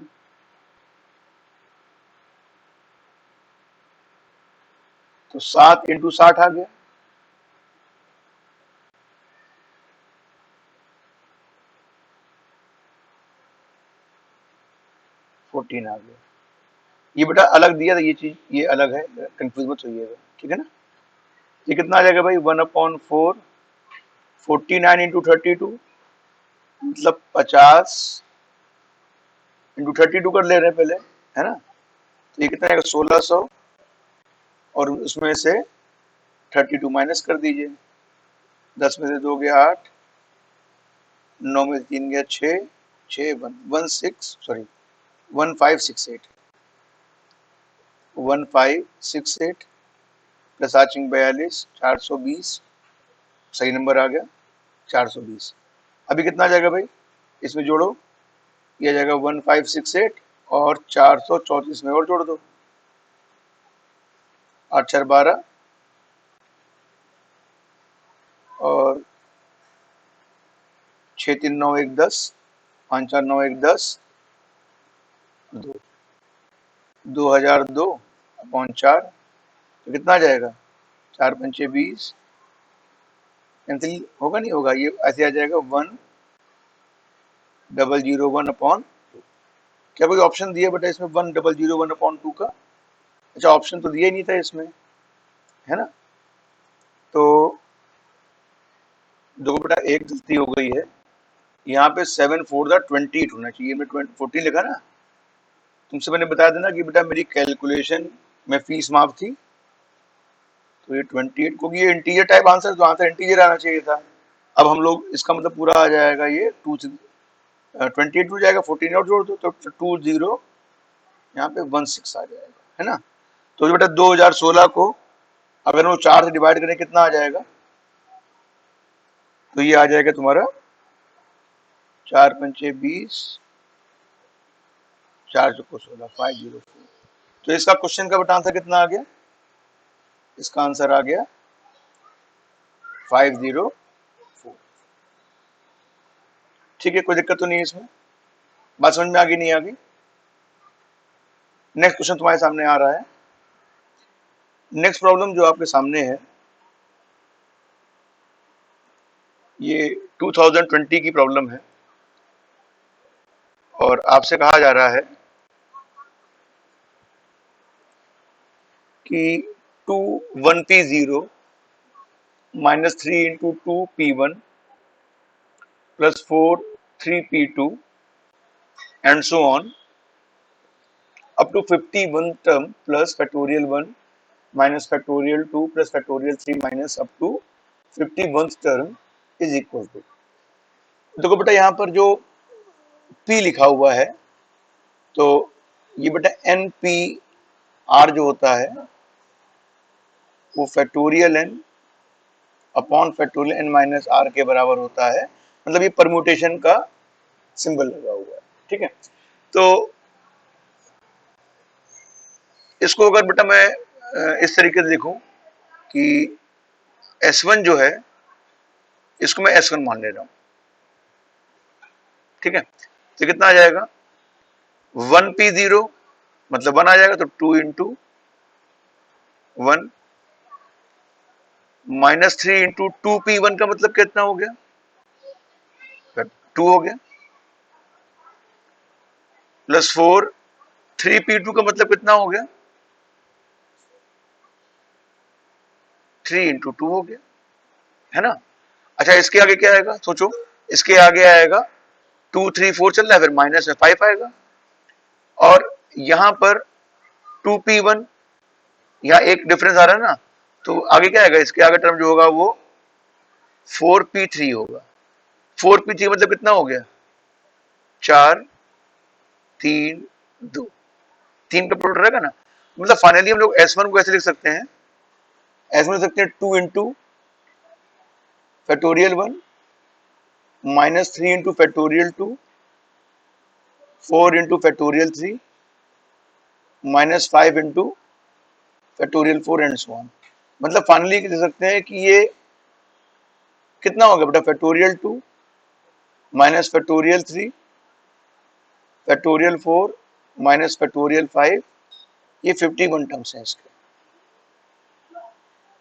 तो 7 इंटू 60 आ गया, फोर्टीन आ गया। ये बेटा अलग दिया था ये चीज, ये अलग है, कंफ्यूज मत होइएगा, ठीक है ना। ये कितना आ जाएगा भाई, 1/4 49 इंटू 32 मतलब 50 इंटू 32 कर ले रहे हैं पहले, है ना। तो ये कितना आएगा 1600, और उसमें से 32 माइनस कर दीजिए, 10 में से 2 गया 8, 9 में से 3 गया 6, 6 1568 1568 प्लस 42 420, सही नंबर आ गया 420। अभी कितना आ जाएगा भाई, इसमें जोड़ो, ये आ जाएगा 1568 और 434 में और जोड़ दो, 8 4 12 और 6 3 9 1 10, 5 4 9 1 10, 2 2002 अपॉन 4, तो कितना आ जाएगा 4 पंचे 20, कैंसिल होगा नहीं होगा, ये ऐसे आ जाएगा 1001 अपॉन 2। क्या कोई ऑप्शन दिया बेटा इसमें 1001 अपॉन 2 का, अच्छा ऑप्शन तो दिया ही नहीं था इसमें, है ना। तो देखो बेटा एक गलती हो गई है, यहाँ पे 7 4 द 28 होना चाहिए, मैं 14 लिखा ना, तुमसे मैंने बताया था ना कि बेटा मेरी कैलकुलेशन में फीस माफ थी, तो ये 28 को ये इंटीजर टाइप आंसर, तो आंसर इंटीजर आना चाहिए था। अब हम लोग इसका मतलब पूरा आ जाएगा, ये 28 हो जाएगा, 14 और जोड़ दो तो 20 यहाँ पे 16 आ जाएगा, है ना। तो बेटा 2016 को अगर वो 4 से डिवाइड करें कितना आ जाएगा, तो ये आ जाएगा तुम्हारा 4 पंचे 20, 4 चौको 16, 504। तो इसका क्वेश्चन का बेटा आंसर कितना आ गया, इसका आंसर आ गया 504। ठीक है, कोई दिक्कत तो नहीं है इसमें, बात समझ में आ गई नहीं आ गई। नेक्स्ट क्वेश्चन तुम्हारे सामने आ रहा है। नेक्स्ट प्रॉब्लम जो आपके सामने है, ये 2020 की प्रॉब्लम है और आपसे कहा जा रहा है कि 2 1p0 minus 3 into 2p1 plus 4 3p2 and so on up to 51 term plus factorial 1 minus factorial 2 plus factorial 3 minus up to 51 term is equal to. देखो बेटा यहाँ पर जो p लिखा हुआ है, तो ये बेटा एन पी आर जो होता है वो factorial n upon factorial n minus r के बराबर होता है, मतलब ये परम्यूटेशन का सिंबल लगा हुआ है। ठीक है, तो इसको अगर बेटा मैं इस तरीके से देखूं कि S1 जो है इसको मैं S1 मान ले रहा हूं, ठीक है, तो कितना आ जाएगा 1p0 मतलब 1 आ जाएगा, तो 2 इंटू 1 माइनस 3 इंटू 2p1 का मतलब कितना हो गया, 2 हो गया, प्लस 4 3p2 का मतलब कितना हो गया, 3 इंटू 2 हो गया, है ना। अच्छा इसके आगे क्या आएगा सोचो, इसके आगे आएगा 2 3 4 चल रहा है, फिर माइनस में 5 आएगा, और यहां पर 2p1 यहाँ एक डिफरेंस आ रहा है ना, तो आगे क्या आएगा, इसके आगे टर्म जो होगा वो 4p3 होगा। 4p3 मतलब कितना हो गया, 4 3 2, 3 का प्रोडक्ट रहेगा ना, मतलब फाइनली हम लोग S1 को ऐसे लिख सकते हैं, S1 लिख सकते हैं 2 into factorial 1 minus 3 into factorial 2 4 into factorial 3 minus 5 into factorial 4 and so on. मतलब फाइनली कह सकते हैं कि ये कितना होगा बेटा, factorial 2 minus factorial 3 factorial 4 minus factorial 5, ये 51 टर्म्स हैं इसके।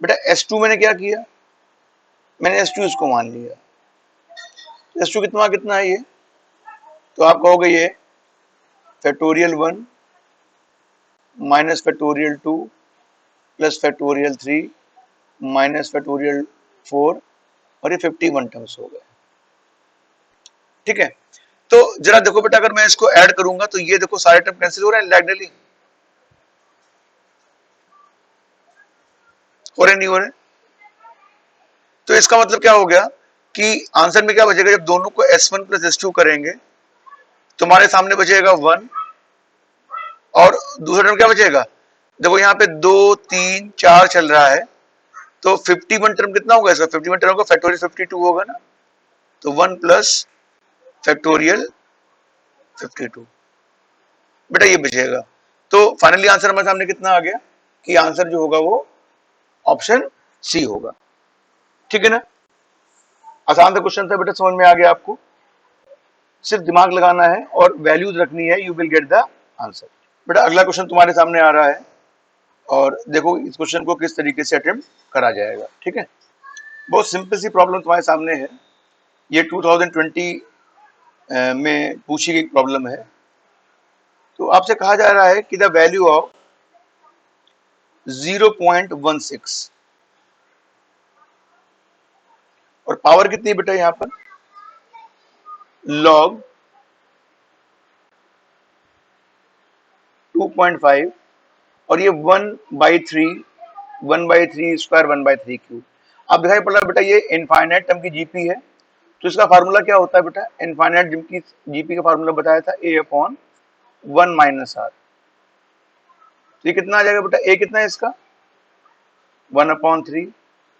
बेटा S2 मैंने क्या किया, मैंने S2 इसको मान लिया, S2 कितना कितना है ये, तो आप कहोगे ये factorial 1 minus factorial 2 plus factorial 3 minus factorial 4, और ये 51 टर्म्स हो गए। ठीक है, तो जरा देखो बेटा अगर मैं इसको ऐड करूंगा तो ये देखो सारे टर्म कैंसिल हो रहे हैं डायगोनली, हो रहे नहीं हो रहे, तो इसका मतलब क्या हो गया कि आंसर में क्या बचेगा, जब दोनों को S1 प्लस S2 करेंगे तुम्हारे सामने बचेगा 1, और दूसरा टर्म क्या बचेगा, देखो यहाँ पे 2 3 4 चल रहा है, तो 51 टर्म कितना होगा इसका, 51 टर्म का फैक्टोरियल 52 होगा ना, तो 1 प्लस फैक्टोरियल 52 बेटा ये बचेगा। तो फाइनली आंसर हमारे सामने कितना आ गया कि आंसर जो होगा वो ऑप्शन सी होगा। ठीक है ना, आसान सा क्वेश्चन था बेटा, समझ में आ गया आपको, सिर्फ दिमाग लगाना है और वैल्यूज रखनी है, you will get the answer. बेटा अगला क्वेश्चन तुम्हारे सामने आ रहा है और देखो इस क्वेश्चन को किस तरीके से अटेम्प्ट करा जाएगा। ठीक है, बहुत सिंपल सी प्रॉब्लम तुम्हारे सामने है, ये 2020 में पूछी गई प्रॉब्लम है। तो आपसे कहा जा रहा है कि द वैल्यू ऑफ 0.16 और पावर कितनी बेटा यहां पर लॉग 2.5 और ये 1/3, 1/3 स्क्वायर, 1/3 क्यूब। अब दिखाई पड़ रहा है बेटा ये इनफाइनाइट टर्म की जीपी है, तो इसका फार्मूला क्या होता है बेटा? इनफाइनाइट टर्म की जीपी का फार्मूला बताया था a/1 माइनस आर। तो ये कितना आ जाएगा बेटा? a कितना है इसका? 1/3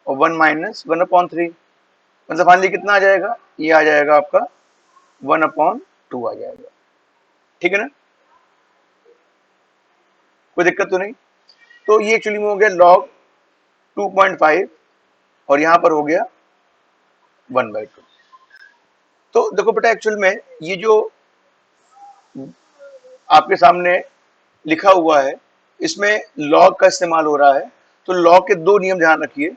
और 1 माइनस 1/3, मतलब फाइनली कितना आ जाएगा? ये आ जाएगा आपका 1/2 आ जाएगा। ठीक है ना, कोई दिक्कत तो नहीं? तो ये एक्चुअली में हो गया log 2.5 और यहां पर हो गया 1/2। तो देखो बेटा एक्चुअल में ये जो आपके सामने लिखा हुआ है इसमें लॉग का इस्तेमाल हो रहा है। तो लॉग के दो नियम ध्यान रखिए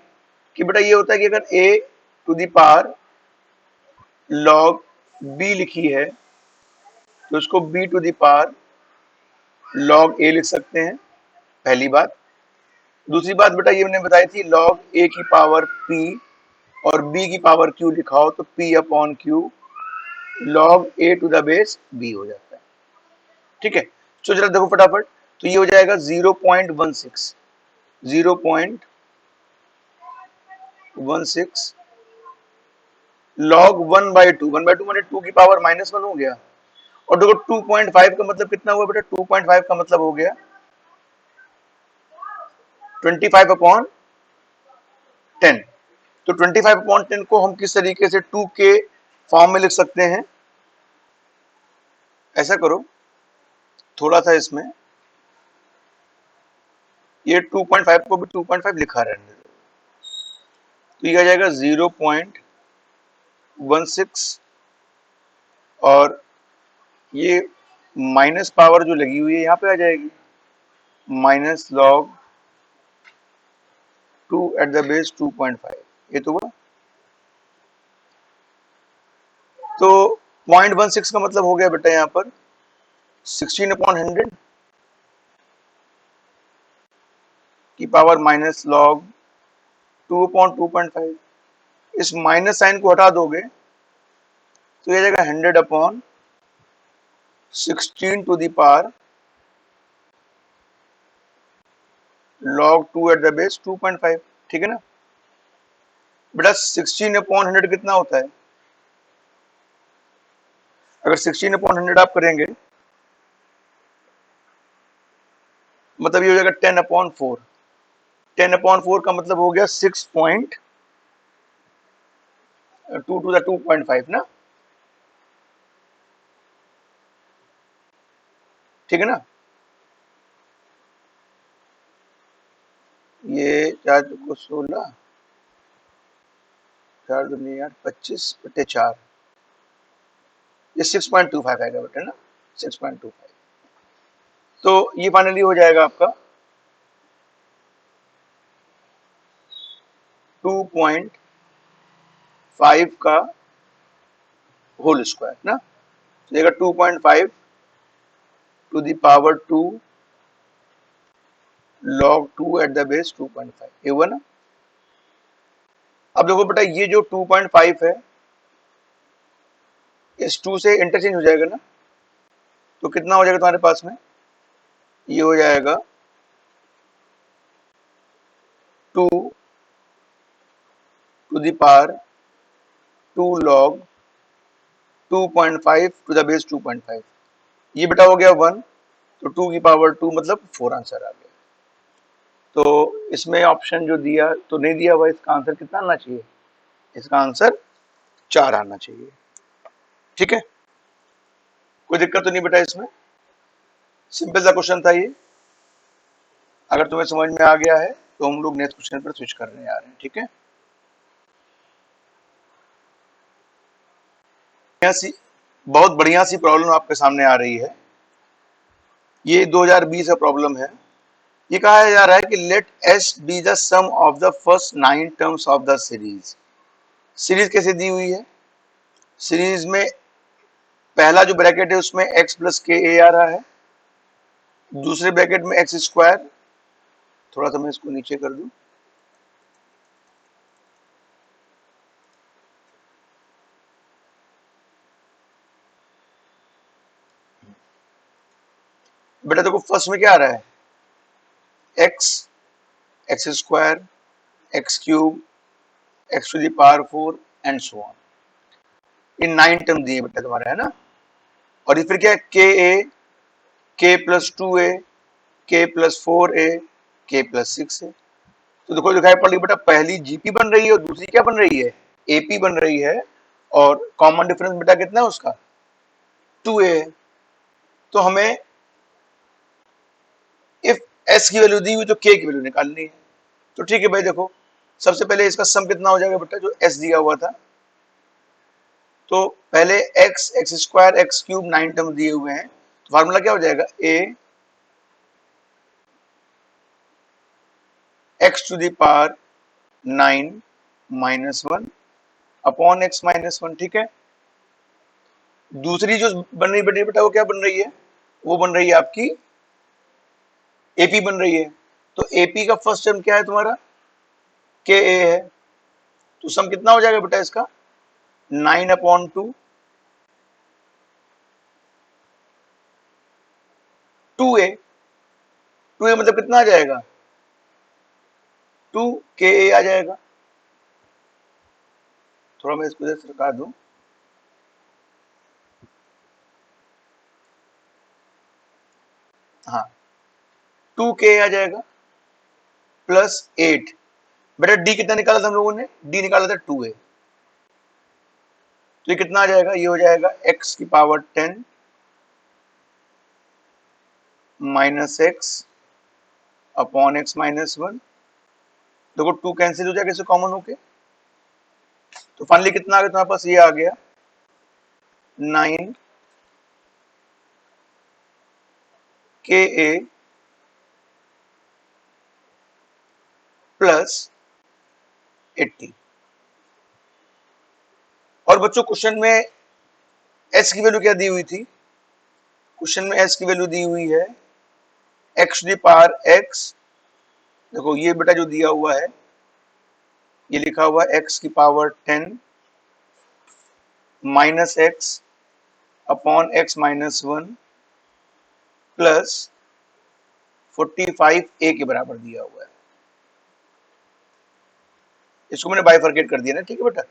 कि बेटा ये होता है कि अगर a to the power log b लिखी है तो उसको b to the power log a लिख सकते हैं, पहली बात। दूसरी बात बेटा ये मैंने बताई थी log a की पावर p और b की पावर q लिखा हो तो p upon q log a to the base b हो जाता है। ठीक है, तो जरा देखो फटाफट, तो ये हो जाएगा 0.16, 0.16 log 1/2, 1/2 माने 2 की पावर -1 हो गया। और देखो 2.5 का मतलब कितना हुआ बेटा? 2.5 का मतलब हो गया 25/10। तो 25/10 को हम किस तरीके से 2 के फॉर्म में लिख सकते हैं? ऐसा करो, थोड़ा सा इसमें ये 2.5 को भी 2.5 लिखा रहने दो, तो ये आ जाएगा 0.16 और ये माइनस पावर जो लगी हुई है यहाँ पे आ जाएगी minus log 2 at the base 2.5। ये तो हुआ। तो 0.16 का मतलब हो गया बेटा यहाँ पर 16/100 की पावर माइनस log 2/2.5। इस माइनस साइन को हटा दोगे तो ये आ जाएगा 100/16 to the power log 2 at the base 2.5। ठीक है ना बेटा? 16/100 कितना होता है? अगर 16/100 आप करेंगे मतलब ये हो जाएगा 10/4। 10/4 का मतलब हो गया 6.2 टू द 2.5 ना। ठीक है ना, ये 4 को 16, 4 दूनी यार 25/4, ये 6.25 आएगा बेटा ना, 6.25। तो ये फाइनली हो जाएगा आपका 2.5 का होल स्क्वायर ना, तो ये 2.5 to the power 2 log 2 at the base 2.5। ये हुआ ना। अब देखो बेटा ये जो 2.5 है इस 2 से इंटरचेंज हो जाएगा ना, तो कितना हो जाएगा तुम्हारे पास में? ये हो जाएगा 2 to the power 2 log 2.5 to the base 2.5। ये बेटा हो गया 1, तो 2 की पावर 2 मतलब 4 आंसर आ गया। तो इसमें ऑप्शन जो दिया तो नहीं दिया हुआ, इसका आंसर कितना आना चाहिए? इसका आंसर 4 आना चाहिए। ठीक है, कोई दिक्कत तो नहीं बेटा इसमें? सिंपल सा क्वेश्चन था ये। अगर तुम्हें समझ में आ गया है तो हम लोग नेक्स्ट क्वेश्चन पर स्विच करने आ रहे हैं। ठीक है, सी बहुत बढ़िया सी प्रॉब्लम आपके सामने आ रही है। ये 2020 का प्रॉब्लम है। ये कहा जा रहा है कि let S be the sum of the first 9 terms of the series. Series कैसे दी हुई है? सीरीज में पहला जो ब्रैकेट है उसमें x प्लस के ए आ रहा है, दूसरे ब्रैकेट में एक्स स्क्वायर, थोड़ा सा मैं इसको नीचे कर दूं, बेटा देखो फर्स्ट में क्या आ रहा है, x, x square, x cube, x to the power 4 and so on. ये 9 टर्म दिए बेटा तुम्हारे, है ना। और ये फिर क्या है, के ए, के प्लस 2a, के प्लस 4a, के प्लस 6a। तो देखो दिखाई पड़ रही बेटा, पहली जीपी बन रही है और दूसरी क्या बन रही है, एपी बन रही है। और कॉमन डिफरेंस बेटा कितना है उसका, 2a है। तो हमें इफ एस की वैल्यू दी हुई तो के की वैल्यू निकालनी है। तो ठीक है भाई, देखो सबसे पहले इसका सम कितना हो जाएगा बेटा, जो एस दिया हुआ था। तो पहले X, x square, x cube, 9 term दिए हुए हैं, तो फार्मूला क्या हो जाएगा, A X to the power 9 minus 1 upon X minus 1। ठीक है। दूसरी जो बन रही बेटी बेटा वो क्या बन रही है, वो बन रही है आपकी एपी बन रही है। तो एपी का फर्स्ट टर्म क्या है तुम्हारा, के ए है। तो सम कितना हो जाएगा बेटा इसका, 9/2 2a। 2a मतलब कितना आ जाएगा, 2 ka आ जाएगा। थोड़ा मैं इसको सरका दूं, हाँ 2 ka आ जाएगा प्लस 8। बेटा डी कितना निकाला था हम लोगों ने, डी निकाला था 2a। तो ये कितना आ जाएगा, ये हो जाएगा x की power 10 minus x upon X minus 1। देखो 2 कैंसिल हो जाएगा इसे कॉमन होके। तो फाइनली कितना आ गया तुम्हारे पास, ये आ गया 9 ka प्लस 80। और बच्चों क्वेश्चन में एस की वैल्यू क्या दी हुई थी, क्वेश्चन में एस की वैल्यू दी हुई है x to the power x. देखो ये बेटा जो दिया हुआ है, ये लिखा हुआ है एक्स की power 10 minus x upon X minus 1 plus 45 ए के बराबर दिया हुआ है। इसको मैंने बाइफरकेट कर दिया ना, ठीक है बेटा,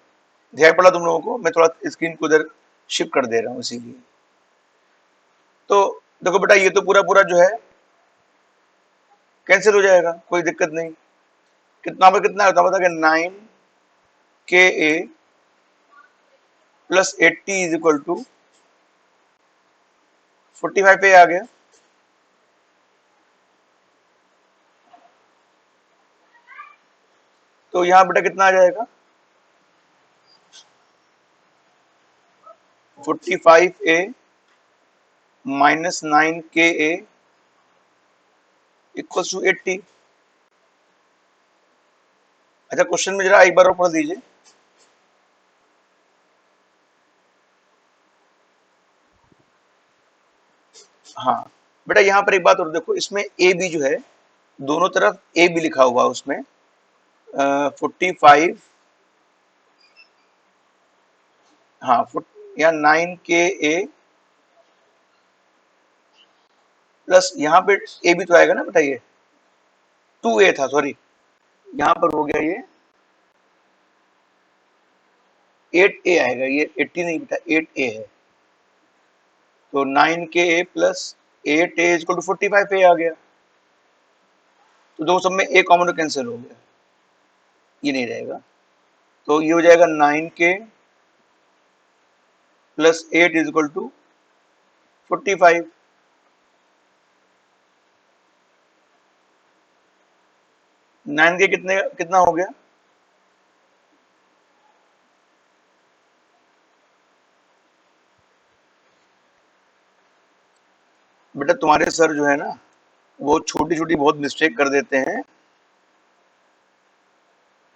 ध्यान पड़ा तुम लोगों को, मैं थोड़ा स्क्रीन को उधर शिफ्ट कर दे रहा हूँ इसीलिए। तो देखो बेटा ये तो पूरा पूरा जो है कैंसिल हो जाएगा, कोई दिक्कत नहीं। कितना पे कितना होता है, 9 ka plus 80 is equal to 45 पे आ गया। तो यहाँ बेटा कितना आ जाएगा, 45a minus 9 ka equal to 80। अच्छा क्वेश्चन में जरा एक बार और पढ़ दीजिए। हाँ बेटा यहाँ पर एक बात और देखो, इसमें ए बी जो है दोनों तरफ ए बी लिखा हुआ है उसमें, 45, हाँ यहाँ 9 ka प्लस यहाँ पे ए भी तो आएगा ना बेटा, ये 2a था, सॉरी यहाँ पर हो गया ये 8a आएगा, ये 80 नहीं बेटा 8a है। तो 9 ka plus 8a equal to 45a आ गया। तो दो सब में a कॉमन कैंसिल हो गया, ये नहीं रहेगा। तो ये हो जाएगा 9k plus 8 is equal to 45। Nine के कितने कितना हो गया, बेटा तुम्हारे सर जो है ना वो छोटी छोटी बहुत मिस्टेक कर देते हैं।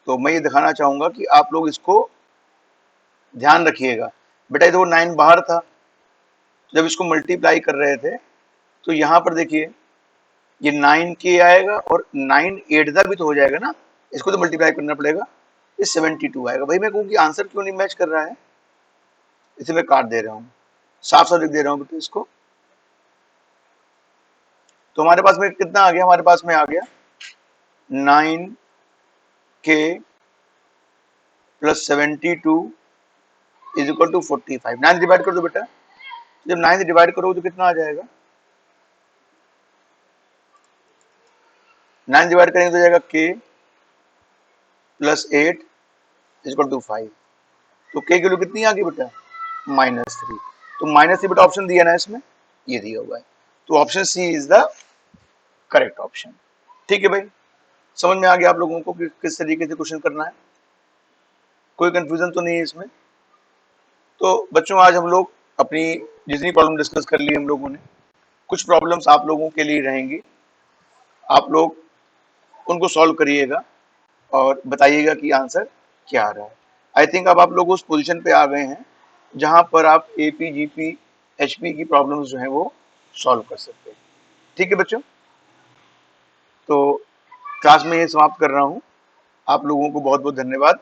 तो मैं ये दिखाना चाहूंगा कि आप लोग इसको ध्यान रखिएगा। बेटा ये देखो 9 बाहर था, जब इसको मल्टीप्लाई कर रहे थे तो यहाँ पर देखिए ये 9k आएगा और 9 8 भी तो हो जाएगा ना, इसको तो मल्टीप्लाई करना पड़ेगा, ये 72 आएगा। भाई मैं कहूँ कि आंसर क्यों नहीं मैच कर रहा है, इसे मैं काट दे रहा हूँ, साफ साफ लिख दे रहा हूँ बेटा इसको। तो हमारे पास में कितना आ गया, हमारे पास में आ गया 9k plus 72 is equal to 45। 9 divide कर दो बेटा, जब 9 डिवाइड करोगे तो कितना आ जाएगा, 9 डिवाइड करेंगे तो जाएगा k plus 8 is equal to 5। तो k की वैल्यू कितनी आ गई बेटा, -3। तो -3 बेटा ऑप्शन दिया ना इसमें, ये दिया हुआ है, तो option C is the correct option. ठीक है भाई, समझ में आ गया आप लोगों को कि किस तरीके से क्वेश्चन करना है, कोई कंफ्यूजन तो नहीं है इसमें। तो बच्चों आज हम लोग अपनी जितनी प्रॉब्लम डिस्कस कर ली हम लोगों ने, कुछ प्रॉब्लम्स आप लोगों के लिए रहेंगी, आप लोग उनको सॉल्व करिएगा और बताइएगा कि आंसर क्या आ रहा है। आई थिंक अब आप लोग उस पोजीशन पे आ गए हैं जहां पर आप एपी जीपी एचपी की प्रॉब्लम्स जो है वो सॉल्व कर सकते हैं। ठीक है बच्चों, तो क्लास में ये समाप्त कर रहा हूं। आप लोगों को बहुत बहुत धन्यवाद।